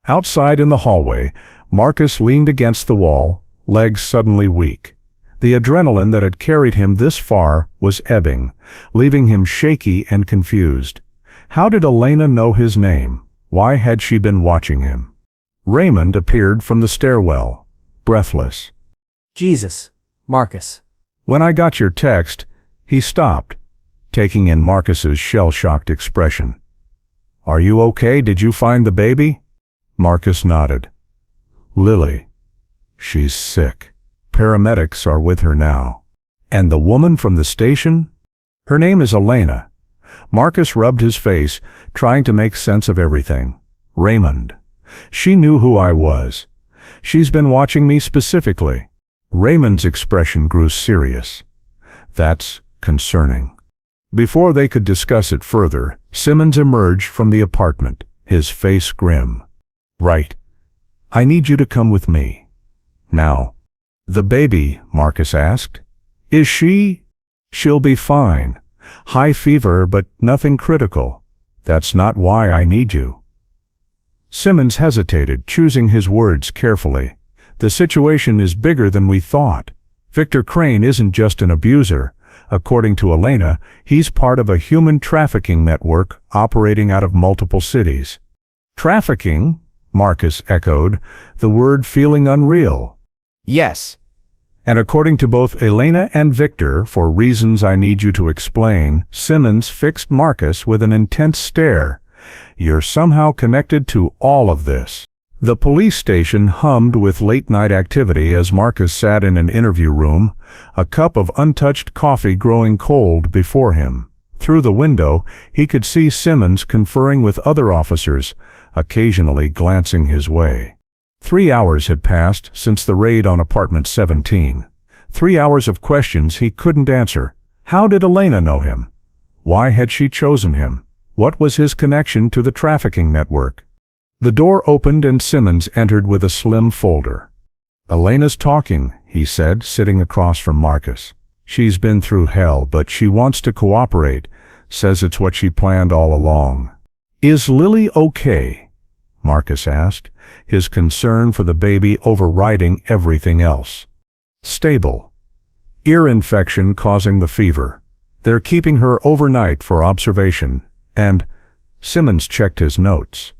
Outside in the hallway, Marcus leaned against the wall, legs suddenly weak. The adrenaline that had carried him this far was ebbing, leaving him shaky and confused. How did Elena know his name? Why had she been watching him? Raymond appeared from the stairwell, breathless. Jesus, Marcus. When I got your text, he stopped, taking in Marcus's shell-shocked expression. Are you okay? Did you find the baby? Marcus nodded. Lily. She's sick. Paramedics are with her now. And the woman from the station? Her name is Elena. Marcus rubbed his face, trying to make sense of everything. Raymond. She knew who I was. She's been watching me specifically. Raymond's expression grew serious. That's concerning. Before they could discuss it further, Simmons emerged from the apartment, his face grim. Wright, I need you to come with me. Now. The baby, Marcus asked. Is she? She'll be fine. High fever, but nothing critical. That's not why I need you. Simmons hesitated, choosing his words carefully. The situation is bigger than we thought. Victor Crane isn't just an abuser. According to Elena, he's part of a human trafficking network operating out of multiple cities. Trafficking? Marcus echoed, the word feeling unreal. Yes. And according to both Elena and Victor, for reasons I need you to explain, Simmons fixed Marcus with an intense stare. You're somehow connected to all of this. The police station hummed with late-night activity as Marcus sat in an interview room, a cup of untouched coffee growing cold before him. Through the window, he could see Simmons conferring with other officers, occasionally glancing his way. 3 hours had passed since the raid on apartment 17. 3 hours of questions he couldn't answer. How did Elena know him? Why had she chosen him? What was his connection to the trafficking network? The door opened and Simmons entered with a slim folder. Elena's talking, he said, sitting across from Marcus. She's been through hell, but she wants to cooperate, says it's what she planned all along. Is Lily okay? Marcus asked, his concern for the baby overriding everything else. Stable. Ear infection causing the fever. They're keeping her overnight for observation, and Simmons checked his notes,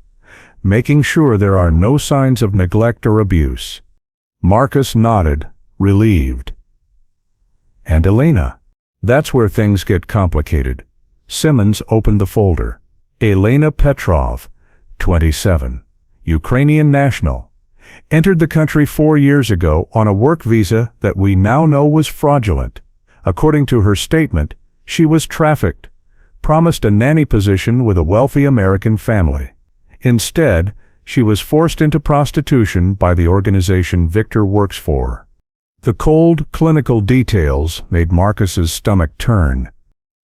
making sure there are no signs of neglect or abuse. Marcus nodded, relieved. And Elena? That's where things get complicated. Simmons opened the folder. Elena Petrov, 27, Ukrainian national. Entered the country 4 years ago on a work visa that we now know was fraudulent. According to her statement, she was trafficked, promised a nanny position with a wealthy American family. Instead, she was forced into prostitution by the organization Victor works for. The cold, clinical details made Marcus's stomach turn.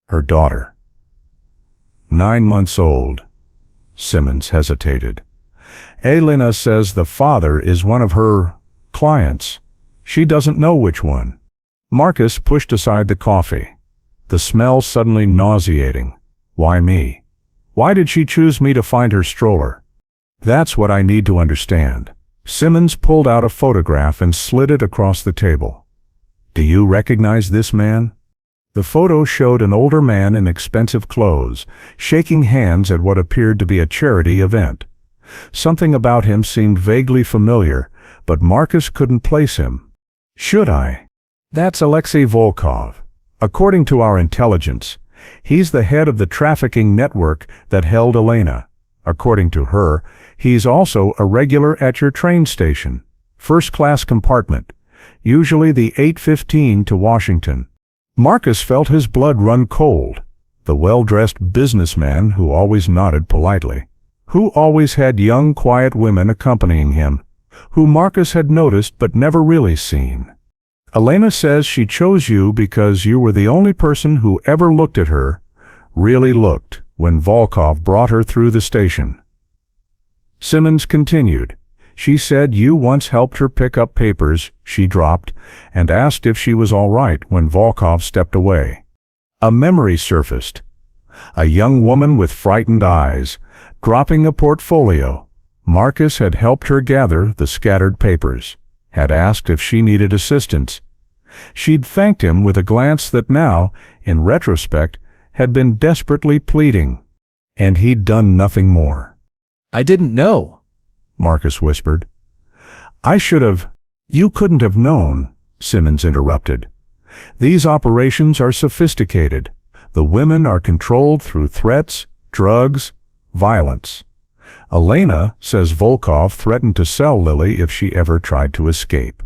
Her daughter. 9 months old. Simmons hesitated. Elena says the father is one of her clients. She doesn't know which one. Marcus pushed aside the coffee, the smell suddenly nauseating. Why me? Why did she choose me to find her stroller? That's what I need to understand. Simmons pulled out a photograph and slid it across the table. Do you recognize this man? The photo showed an older man in expensive clothes, shaking hands at what appeared to be a charity event. Something about him seemed vaguely familiar, but Marcus couldn't place him. Should I? That's Alexei Volkov. According to our intelligence, he's the head of the trafficking network that held Elena. According to her, he's also a regular at your train station, first-class compartment, usually the 8:15 to Washington. Marcus felt his blood run cold. The well-dressed businessman who always nodded politely, who always had young, quiet women accompanying him, who Marcus had noticed but never really seen. Elena says she chose you because you were the only person who ever looked at her, really looked, when Volkov brought her through the station. Simmons continued. She said you once helped her pick up papers she dropped and asked if she was all right when Volkov stepped away. A memory surfaced. A young woman with frightened eyes, dropping a portfolio. Marcus had helped her gather the scattered papers, had asked if she needed assistance. She'd thanked him with a glance that now, in retrospect, had been desperately pleading. And he'd done nothing more. I didn't know, Marcus whispered. I should have. You couldn't have known, Simmons interrupted. These operations are sophisticated. The women are controlled through threats, drugs, violence. Elena says Volkov threatened to sell Lily if she ever tried to escape.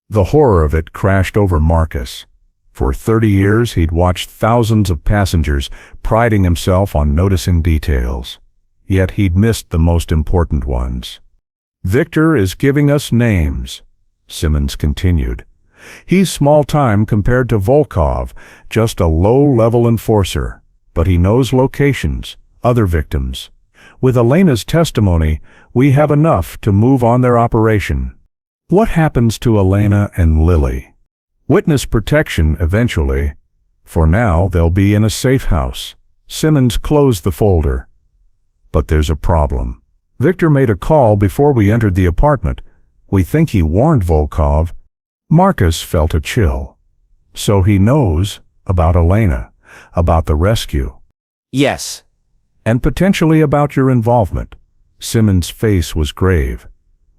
The horror of it crashed over Marcus. For 30 years he'd watched thousands of passengers, priding himself on noticing details. Yet he'd missed the most important ones. Victor is giving us names, Simmons continued. He's small time compared to Volkov, just a low-level enforcer, but he knows locations, other victims. With Elena's testimony, we have enough to move on their operation. What happens to Elena and Lily? Witness protection eventually. For now, they'll be in a safe house. Simmons closed the folder. But there's a problem. Victor made a call before we entered the apartment. We think he warned Volkov. Marcus felt a chill. So he knows about Elena, about the rescue. Yes. And potentially about your involvement. Simmons' face was grave.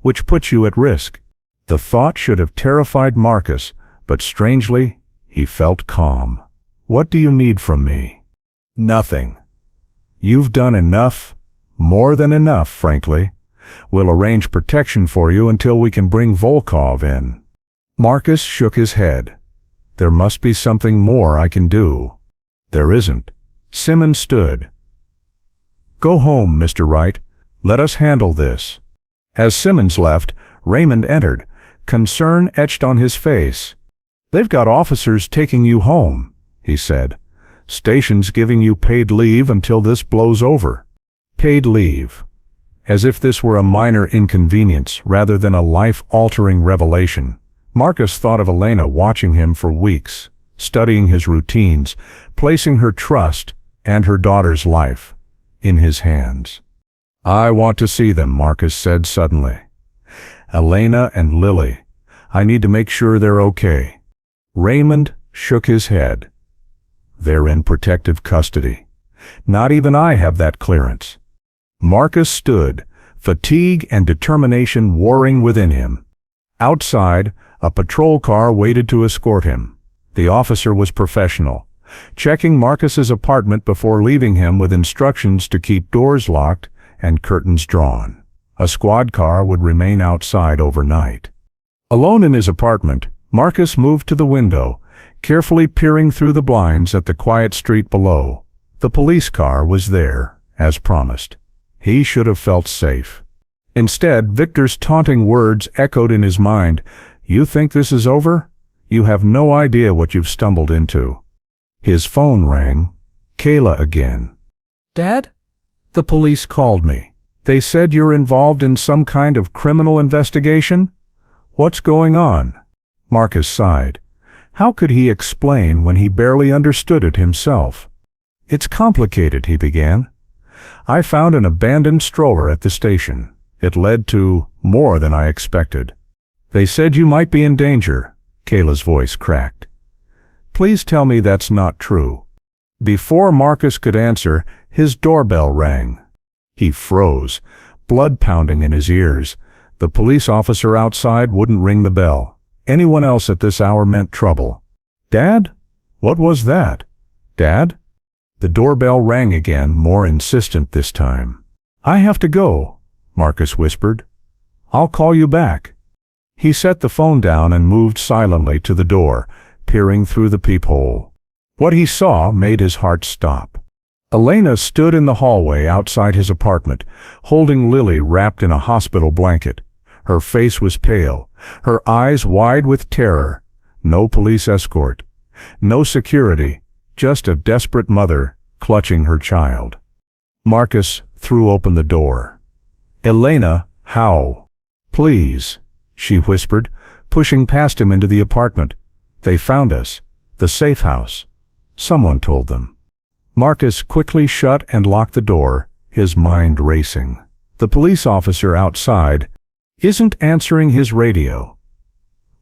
Which puts you at risk. The thought should have terrified Marcus, but strangely, he felt calm. What do you need from me? Nothing. You've done enough, more than enough, frankly. We'll arrange protection for you until we can bring Volkov in. Marcus shook his head. There must be something more I can do. There isn't. Simmons stood. Go home, Mr. Wright. Let us handle this. As Simmons left, Raymond entered, concern etched on his face. They've got officers taking you home, he said. Station's giving you paid leave until this blows over. Paid leave. As if this were a minor inconvenience rather than a life-altering revelation. Marcus thought of Elena watching him for weeks, studying his routines, placing her trust and her daughter's life in his hands. I want to see them, Marcus said suddenly. Elena and Lily. I need to make sure they're okay. Raymond shook his head. They're in protective custody. Not even I have that clearance. Marcus stood, fatigue and determination warring within him. Outside, a patrol car waited to escort him. The officer was professional, checking Marcus's apartment before leaving him with instructions to keep doors locked and curtains drawn. A squad car would remain outside overnight. Alone in his apartment, Marcus moved to the window, carefully peering through the blinds at the quiet street below. The police car was there, as promised. He should have felt safe. Instead, Victor's taunting words echoed in his mind. You think this is over? You have no idea what you've stumbled into. His phone rang. Kayla again. Dad? The police called me. They said you're involved in some kind of criminal investigation? What's going on? Marcus sighed. How could he explain when he barely understood it himself? It's complicated, he began. I found an abandoned stroller at the station. It led to more than I expected. They said you might be in danger. Kayla's voice cracked. Please tell me that's not true. Before Marcus could answer, his doorbell rang. He froze, blood pounding in his ears. The police officer outside wouldn't ring the bell. Anyone else at this hour meant trouble. Dad? What was that? Dad? The doorbell rang again, more insistent this time. I have to go, Marcus whispered. I'll call you back. He set the phone down and moved silently to the door, peering through the peephole. What he saw made his heart stop. Elena stood in the hallway outside his apartment, holding Lily wrapped in a hospital blanket. Her face was pale, her eyes wide with terror. No police escort, no security, just a desperate mother clutching her child. Marcus threw open the door. Elena, how? Please, she whispered, pushing past him into the apartment. They found us. The safe house. Someone told them. Marcus quickly shut and locked the door, his mind racing. The police officer outside isn't answering his radio.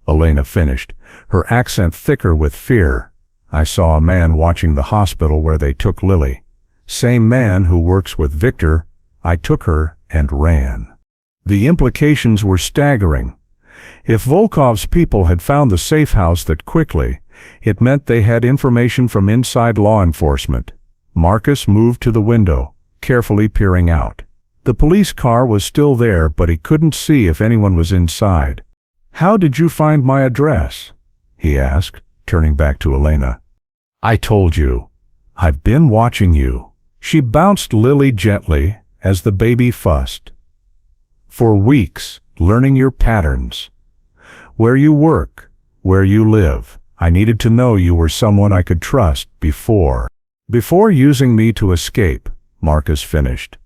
Elena finished, her accent thicker with fear. I saw a man watching the hospital where they took Lily. Same man who works with Victor. I took her and ran. The implications were staggering. If Volkov's people had found the safe house that quickly, it meant they had information from inside law enforcement. Marcus moved to the window, carefully peering out. The police car was still there, but he couldn't see if anyone was inside. How did you find my address? He asked, turning back to Elena. I told you. I've been watching you. She bounced Lily gently as the baby fussed. For weeks, learning your patterns. Where you work, where you live. I needed to know you were someone I could trust before using me to escape, Marcus finished.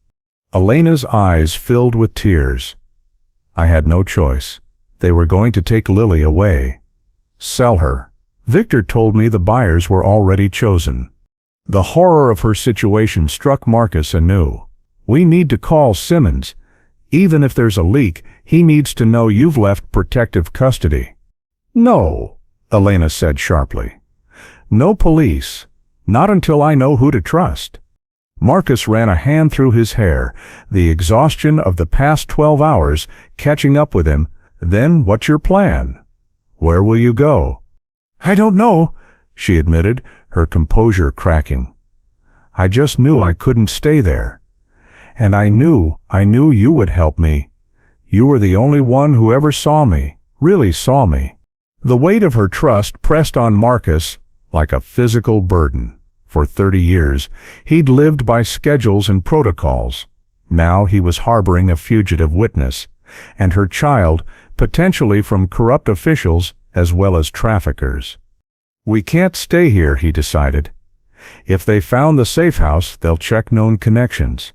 Elena's eyes filled with tears. I had no choice. They were going to take Lily away. Sell her. Victor told me the buyers were already chosen. The horror of her situation struck Marcus anew. We need to call Simmons. Even if there's a leak, he needs to know you've left protective custody. No, Elena said sharply. No police. Not until I know who to trust. Marcus ran a hand through his hair, the exhaustion of the past 12 hours catching up with him. Then what's your plan? Where will you go? I don't know, she admitted, her composure cracking. I just knew I couldn't stay there. And I knew you would help me. You were the only one who ever saw me, really saw me. The weight of her trust pressed on Marcus like a physical burden. For 30 years, he'd lived by schedules and protocols. Now he was harboring a fugitive witness, and her child, potentially from corrupt officials as well as traffickers. We can't stay here, he decided. If they found the safe house, they'll check known connections.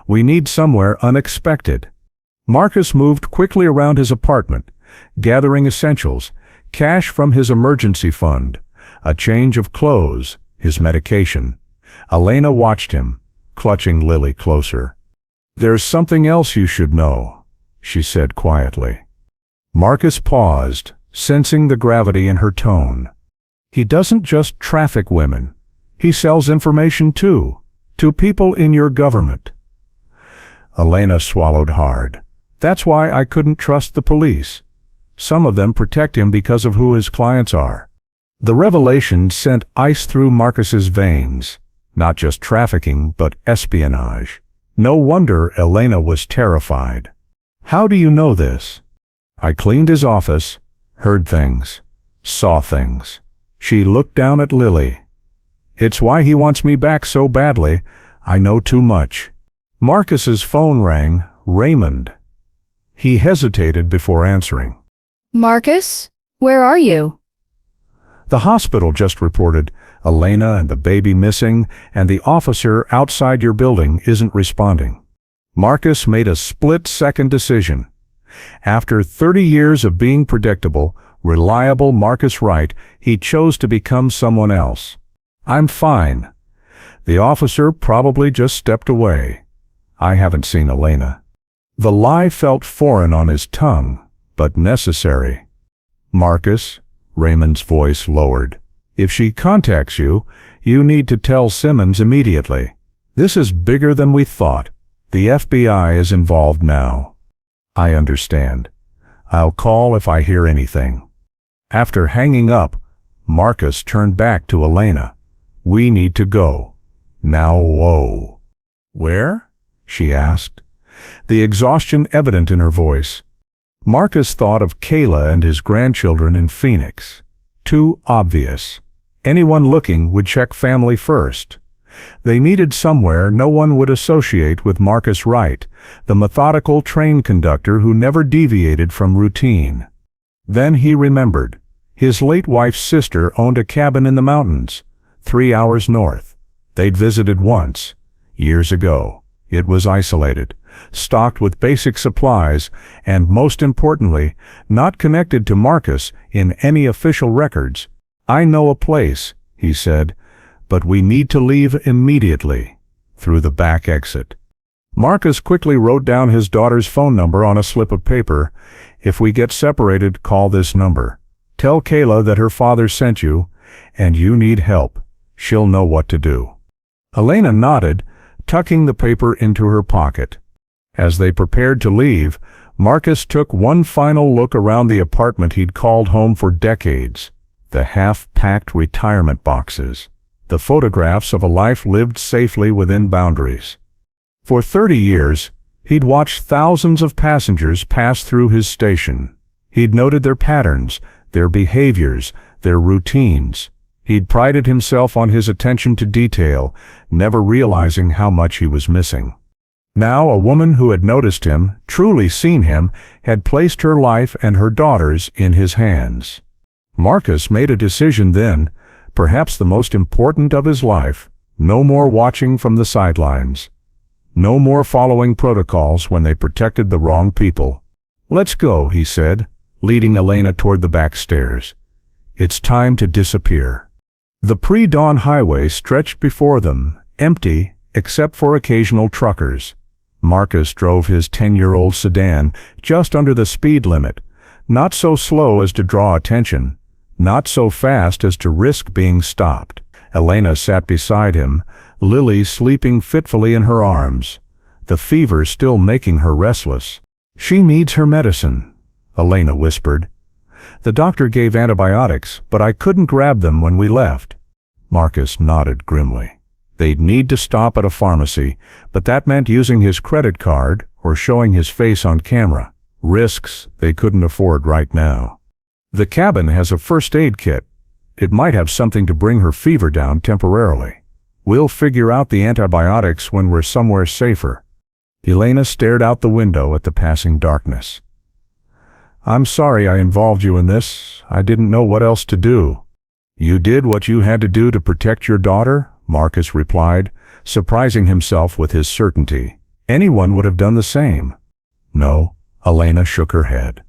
We need somewhere unexpected. Marcus moved quickly around his apartment, gathering essentials, cash from his emergency fund, a change of clothes, his medication. Elena watched him, clutching Lily closer. There's something else you should know, she said quietly. Marcus paused, sensing the gravity in her tone. He doesn't just traffic women. He sells information too, to people in your government. Elena swallowed hard. That's why I couldn't trust the police. Some of them protect him because of who his clients are. The revelation sent ice through Marcus's veins. Not just trafficking, but espionage. No wonder Elena was terrified. How do you know this? I cleaned his office, heard things, saw things. She looked down at Lily. It's why he wants me back so badly. I know too much. Marcus's phone rang. Raymond. He hesitated before answering. Marcus? Where are you? The hospital just reported Elena and the baby missing, and the officer outside your building isn't responding. Marcus made a split-second decision. After 30 years of being predictable, reliable Marcus Wright, he chose to become someone else. I'm fine. The officer probably just stepped away. I haven't seen Elena. The lie felt foreign on his tongue, but necessary. "Marcus," Raymond's voice lowered, "if she contacts you, you need to tell Simmons immediately. This is bigger than we thought. The FBI is involved now." "I understand. I'll call if I hear anything." After hanging up, Marcus turned back to Elena. "We need to go. Now, whoa." "Where?" she asked, the exhaustion evident in her voice. Marcus thought of Kayla and his grandchildren in Phoenix. Too obvious. Anyone looking would check family first. They needed somewhere no one would associate with Marcus Wright, the methodical train conductor who never deviated from routine. Then he remembered. His late wife's sister owned a cabin in the mountains, 3 hours north. They'd visited once, years ago. It was isolated, stocked with basic supplies, and most importantly, not connected to Marcus in any official records. "I know a place," he said, "but we need to leave immediately," through the back exit. Marcus quickly wrote down his daughter's phone number on a slip of paper. "If we get separated, call this number. Tell Kayla that her father sent you, and you need help. She'll know what to do." Elena nodded, tucking the paper into her pocket. As they prepared to leave, Marcus took one final look around the apartment he'd called home for decades. The half-packed retirement boxes. The photographs of a life lived safely within boundaries. For 30 years, he'd watched thousands of passengers pass through his station. He'd noted their patterns, their behaviors, their routines. He'd prided himself on his attention to detail, never realizing how much he was missing. Now a woman who had noticed him, truly seen him, had placed her life and her daughter's in his hands. Marcus made a decision then, perhaps the most important of his life. No more watching from the sidelines. No more following protocols when they protected the wrong people. "Let's go," he said, leading Elena toward the back stairs. "It's time to disappear." The pre-dawn highway stretched before them, empty except for occasional truckers. Marcus drove his 10-year-old sedan just under the speed limit, not so slow as to draw attention, not so fast as to risk being stopped. Elena sat beside him, Lily sleeping fitfully in her arms, the fever still making her restless. "She needs her medicine," Elena whispered. "The doctor gave antibiotics, but I couldn't grab them when we left." Marcus nodded grimly. They'd need to stop at a pharmacy, but that meant using his credit card or showing his face on camera. Risks they couldn't afford right now. "The cabin has a first aid kit. It might have something to bring her fever down temporarily. We'll figure out the antibiotics when we're somewhere safer." Elena stared out the window at the passing darkness. "I'm sorry I involved you in this. I didn't know what else to do." "You did what you had to do to protect your daughter," Marcus replied, surprising himself with his certainty. "Anyone would have done the same." "No," Elena shook her head.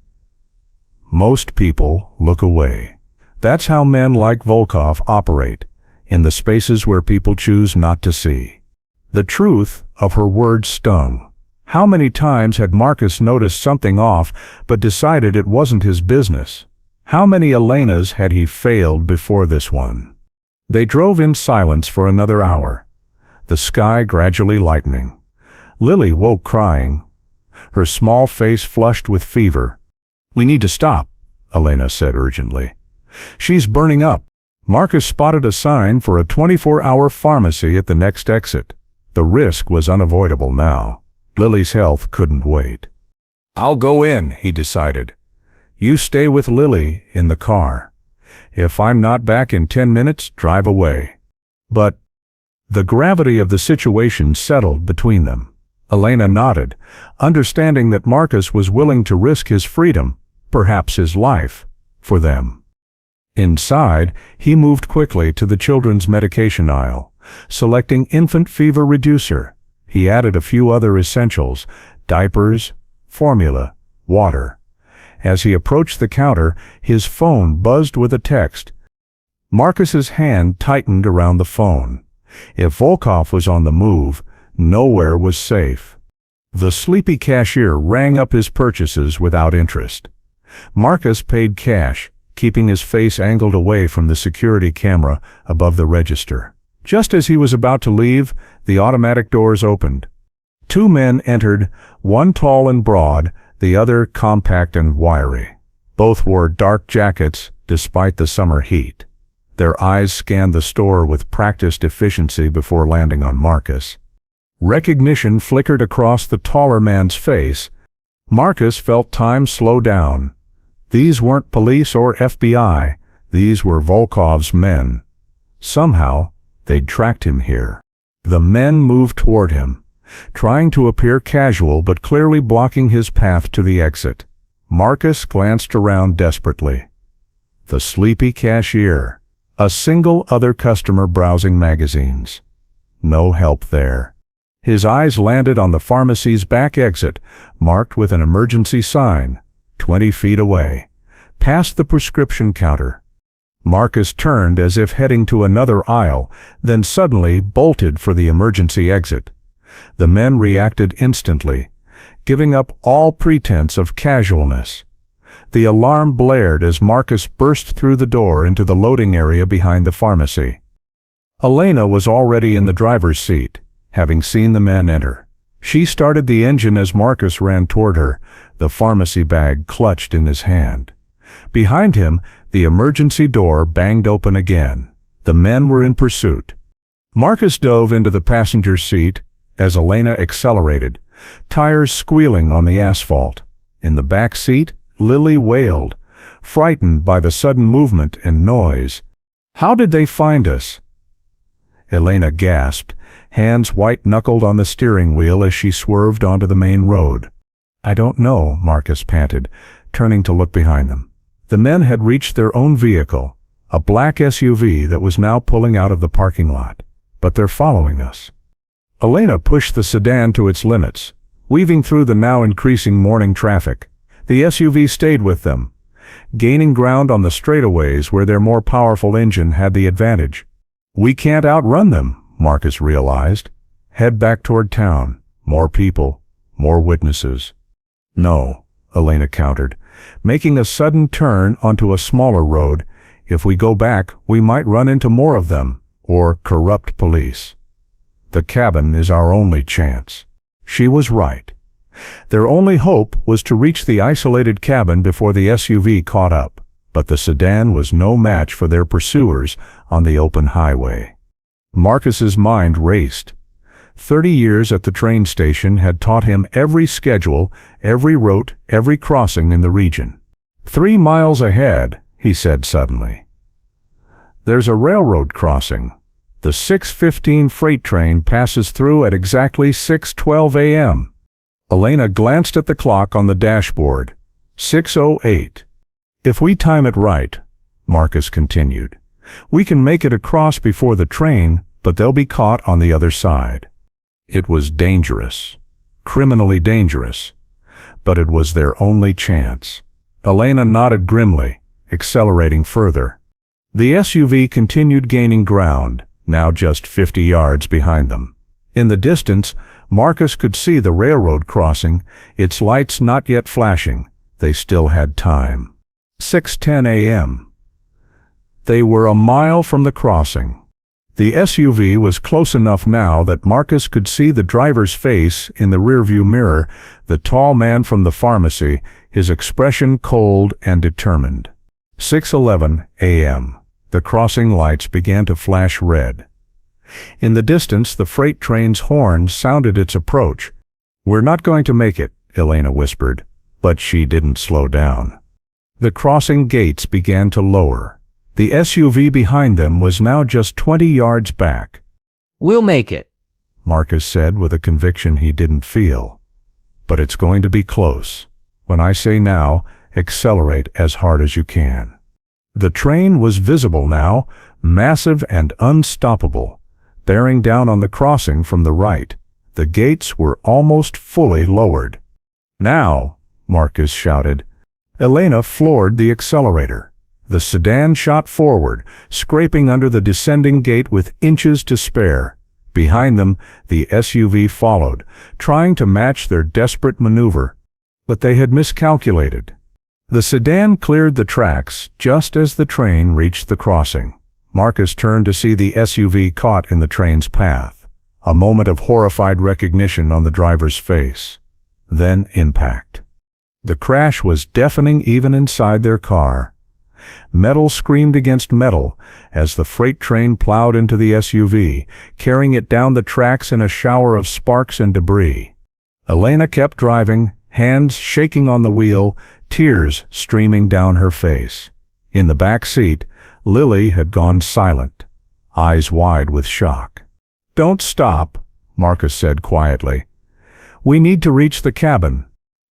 "Most people look away. That's how men like Volkov operate, in the spaces where people choose not to see." The truth of her words stung. How many times had Marcus noticed something off but decided it wasn't his business? How many Elenas had he failed before this one? They drove in silence for another hour, the sky gradually lightening. Lily woke crying, her small face flushed with fever. "We need to stop," Elena said urgently. "She's burning up." Marcus spotted a sign for a 24-hour pharmacy at the next exit. The risk was unavoidable now. Lily's health couldn't wait. "I'll go in," he decided. "You stay with Lily in the car. If I'm not back in 10 minutes, drive away." But the gravity of the situation settled between them. Elena nodded, understanding that Marcus was willing to risk his freedom, perhaps his life, for them. Inside, he moved quickly to the children's medication aisle, selecting infant fever reducer. He added a few other essentials, diapers, formula, water. As he approached the counter, his phone buzzed with a text. Marcus's hand tightened around the phone. If Volkov was on the move, nowhere was safe. The sleepy cashier rang up his purchases without interest. Marcus paid cash, keeping his face angled away from the security camera above the register. Just as he was about to leave, the automatic doors opened. Two men entered, one tall and broad, the other compact and wiry. Both wore dark jackets despite the summer heat. Their eyes scanned the store with practiced efficiency before landing on Marcus. Recognition flickered across the taller man's face. Marcus felt time slow down. These weren't police or FBI. These were Volkov's men. Somehow, they'd tracked him here. The men moved toward him, trying to appear casual but clearly blocking his path to the exit. Marcus glanced around desperately. The sleepy cashier. A single other customer browsing magazines. No help there. His eyes landed on the pharmacy's back exit, marked with an emergency sign, 20 feet away, past the prescription counter. Marcus turned as if heading to another aisle, then suddenly bolted for the emergency exit. The men reacted instantly, giving up all pretense of casualness. The alarm blared as Marcus burst through the door into the loading area behind the pharmacy. Elena was already in the driver's seat, having seen the men enter. She started the engine as Marcus ran toward her, the pharmacy bag clutched in his hand. Behind him, the emergency door banged open again. The men were in pursuit. Marcus dove into the passenger seat as Elena accelerated, tires squealing on the asphalt. In the back seat, Lily wailed, frightened by the sudden movement and noise. "How did they find us?" Elena gasped, hands white-knuckled on the steering wheel as she swerved onto the main road. "I don't know," Marcus panted, turning to look behind them. The men had reached their own vehicle, a black SUV that was now pulling out of the parking lot. "But they're following us." Elena pushed the sedan to its limits, weaving through the now increasing morning traffic. The SUV stayed with them, gaining ground on the straightaways where their more powerful engine had the advantage. "We can't outrun them," Marcus realized. "Head back toward town. More people, more witnesses." "No," Elena countered, making a sudden turn onto a smaller road. "If we go back, we might run into more of them, or corrupt police. The cabin is our only chance." She was right. Their only hope was to reach the isolated cabin before the SUV caught up, but the sedan was no match for their pursuers on the open highway. Marcus's mind raced. 30 years at the train station had taught him every schedule, every route, every crossing in the region. 3 miles ahead, he said suddenly. "There's a railroad crossing. The 6:15 freight train passes through at exactly 6:12 a.m. Elena glanced at the clock on the dashboard. 6:08. "If we time it right," Marcus continued, "we can make it across before the train, but they'll be caught on the other side." It was dangerous, criminally dangerous, but it was their only chance. Elena nodded grimly, accelerating further. The SUV continued gaining ground, now just 50 yards behind them. In the distance, Marcus could see the railroad crossing, its lights not yet flashing. They still had time. 6:10 a.m. They were a mile from the crossing. The SUV was close enough now that Marcus could see the driver's face in the rearview mirror, the tall man from the pharmacy, his expression cold and determined. 6:11 a.m. The crossing lights began to flash red. In the distance, the freight train's horn sounded its approach. "We're not going to make it," Elena whispered, but she didn't slow down. The crossing gates began to lower. The SUV behind them was now just 20 yards back. "We'll make it," Marcus said with a conviction he didn't feel. "But it's going to be close. When I say now, accelerate as hard as you can." The train was visible now, massive and unstoppable, bearing down on the crossing from the right. The gates were almost fully lowered. "Now," Marcus shouted. Elena floored the accelerator. The sedan shot forward, scraping under the descending gate with inches to spare. Behind them, the SUV followed, trying to match their desperate maneuver. But they had miscalculated. The sedan cleared the tracks just as the train reached the crossing. Marcus turned to see the SUV caught in the train's path. A moment of horrified recognition on the driver's face. Then impact. The crash was deafening even inside their car. Metal screamed against metal as the freight train plowed into the SUV, carrying it down the tracks in a shower of sparks and debris. Elena kept driving, hands shaking on the wheel, tears streaming down her face. In the back seat, Lily had gone silent, eyes wide with shock. "Don't stop," Marcus said quietly. "We need to reach the cabin."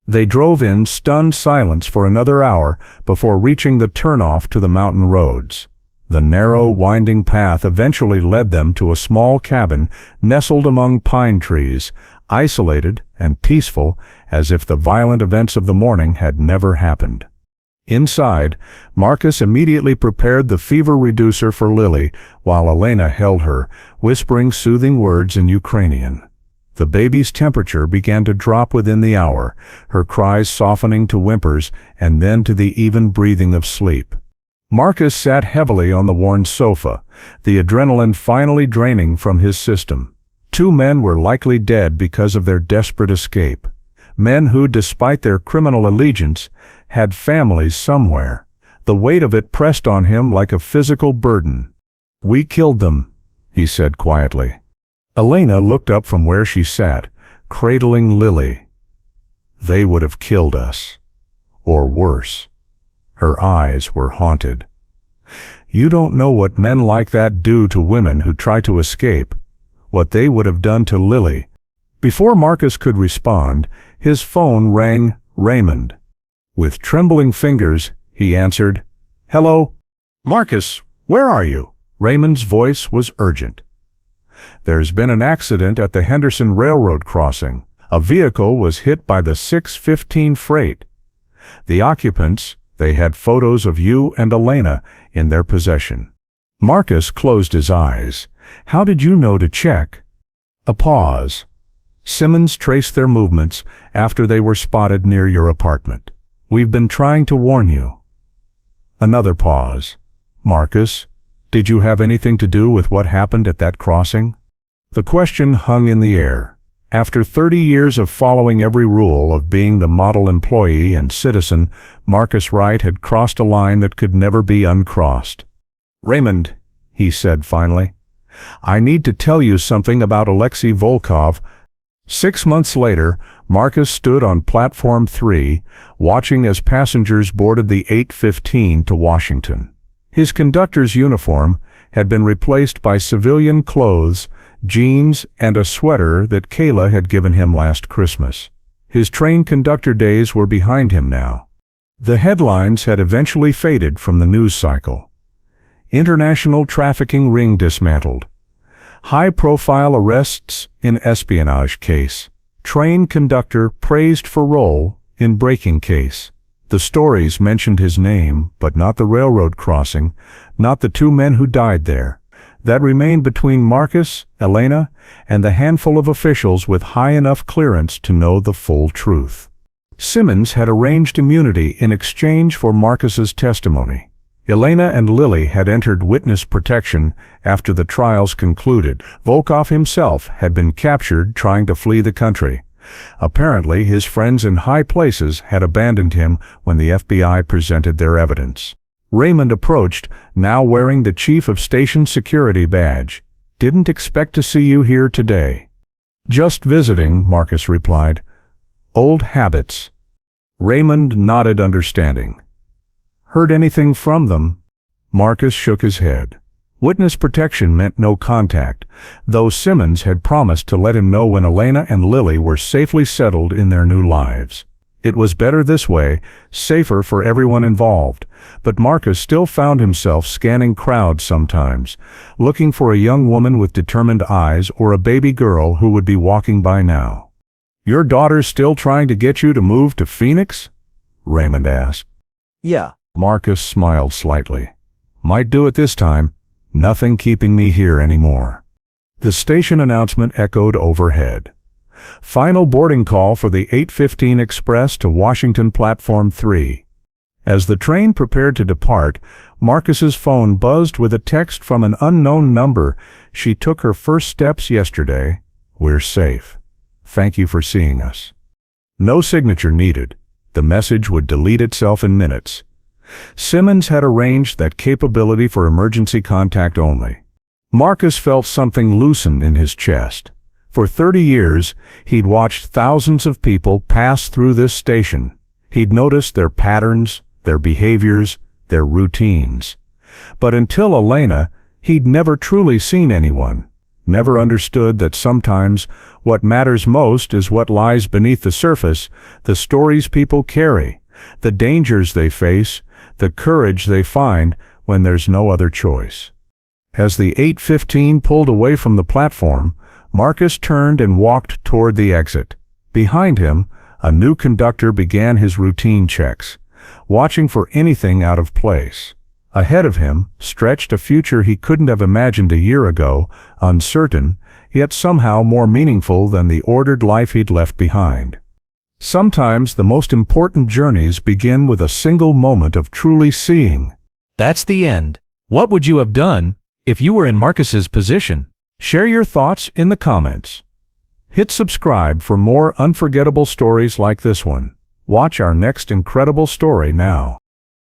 They drove in stunned silence for another hour before reaching the turnoff to the mountain roads. The narrow, winding path eventually led them to a small cabin nestled among pine trees, isolated and peaceful as if the violent events of the morning had never happened. Inside, Marcus immediately prepared the fever reducer for Lily while Elena held her, whispering soothing words in Ukrainian. The baby's temperature began to drop within the hour, her cries softening to whimpers and then to the even breathing of sleep. Marcus sat heavily on the worn sofa, the adrenaline finally draining from his system. Two men were likely dead because of their desperate escape. Men who, despite their criminal allegiance, had families somewhere. The weight of it pressed on him like a physical burden. "We killed them," he said quietly. Elena looked up from where she sat, cradling Lily. "They would have killed us. Or worse." Her eyes were haunted. "You don't know what men like that do to women who try to escape. What they would have done to Lily." Before Marcus could respond, his phone rang. Raymond. With trembling fingers, he answered, "Hello?" "Marcus, where are you?" Raymond's voice was urgent. "There's been an accident at the Henderson Railroad crossing. A vehicle was hit by the 6:15 freight. The occupants, they had photos of you and Elena in their possession." Marcus closed his eyes. "How did you know to check?" A pause. "Simmons traced their movements after they were spotted near your apartment. We've been trying to warn you." Another pause. "Marcus, did you have anything to do with what happened at that crossing?" The question hung in the air. After 30 years of following every rule, of being the model employee and citizen, Marcus Wright had crossed a line that could never be uncrossed. "Raymond," he said finally, "I need to tell you something about Alexei Volkov." 6 months later, Marcus stood on Platform 3, watching as passengers boarded the 8:15 to Washington. His conductor's uniform had been replaced by civilian clothes, jeans, and a sweater that Kayla had given him last Christmas. His train conductor days were behind him now. The headlines had eventually faded from the news cycle. International trafficking ring dismantled. High-profile arrests in espionage case. Train conductor praised for role in braking case. The stories mentioned his name, but not the railroad crossing, not the two men who died there. That remained between Marcus, Elena, and the handful of officials with high enough clearance to know the full truth. Simmons had arranged immunity in exchange for Marcus's testimony. Elena and Lily had entered witness protection after the trials concluded. Volkov himself had been captured trying to flee the country. Apparently, his friends in high places had abandoned him when the FBI presented their evidence. Raymond approached, now wearing the Chief of Station Security badge. "Didn't expect to see you here today." "Just visiting," Marcus replied. "Old habits." Raymond nodded understanding. "Heard anything from them?" Marcus shook his head. Witness protection meant no contact, though Simmons had promised to let him know when Elena and Lily were safely settled in their new lives. It was better this way, safer for everyone involved, but Marcus still found himself scanning crowds sometimes, looking for a young woman with determined eyes or a baby girl who would be walking by now. "Your daughter's still trying to get you to move to Phoenix?" Raymond asked. Yeah. Marcus smiled slightly. "Might do it this time. Nothing keeping me here anymore." The station announcement echoed overhead. Final boarding call for the 8:15 express to Washington Platform 3. As the train prepared to depart, Marcus's phone buzzed with a text from an unknown number. She took her first steps yesterday. We're safe. Thank you for seeing us. No signature needed. The message would delete itself in minutes. Simmons had arranged that capability for emergency contact only. Marcus felt something loosen in his chest. For 30 years, he'd watched thousands of people pass through this station. He'd noticed their patterns, their behaviors, their routines. But until Elena, he'd never truly seen anyone, never understood that sometimes what matters most is what lies beneath the surface, the stories people carry, the dangers they face, the courage they find when there's no other choice. As the 8:15 pulled away from the platform, Marcus turned and walked toward the exit. Behind him, a new conductor began his routine checks, watching for anything out of place. Ahead of him stretched a future he couldn't have imagined a year ago, uncertain, yet somehow more meaningful than the ordered life he'd left behind. Sometimes the most important journeys begin with a single moment of truly seeing. That's the end. What would you have done if you were in Marcus's position? Share your thoughts in the comments. Hit subscribe for more unforgettable stories like this one. Watch our next incredible story now.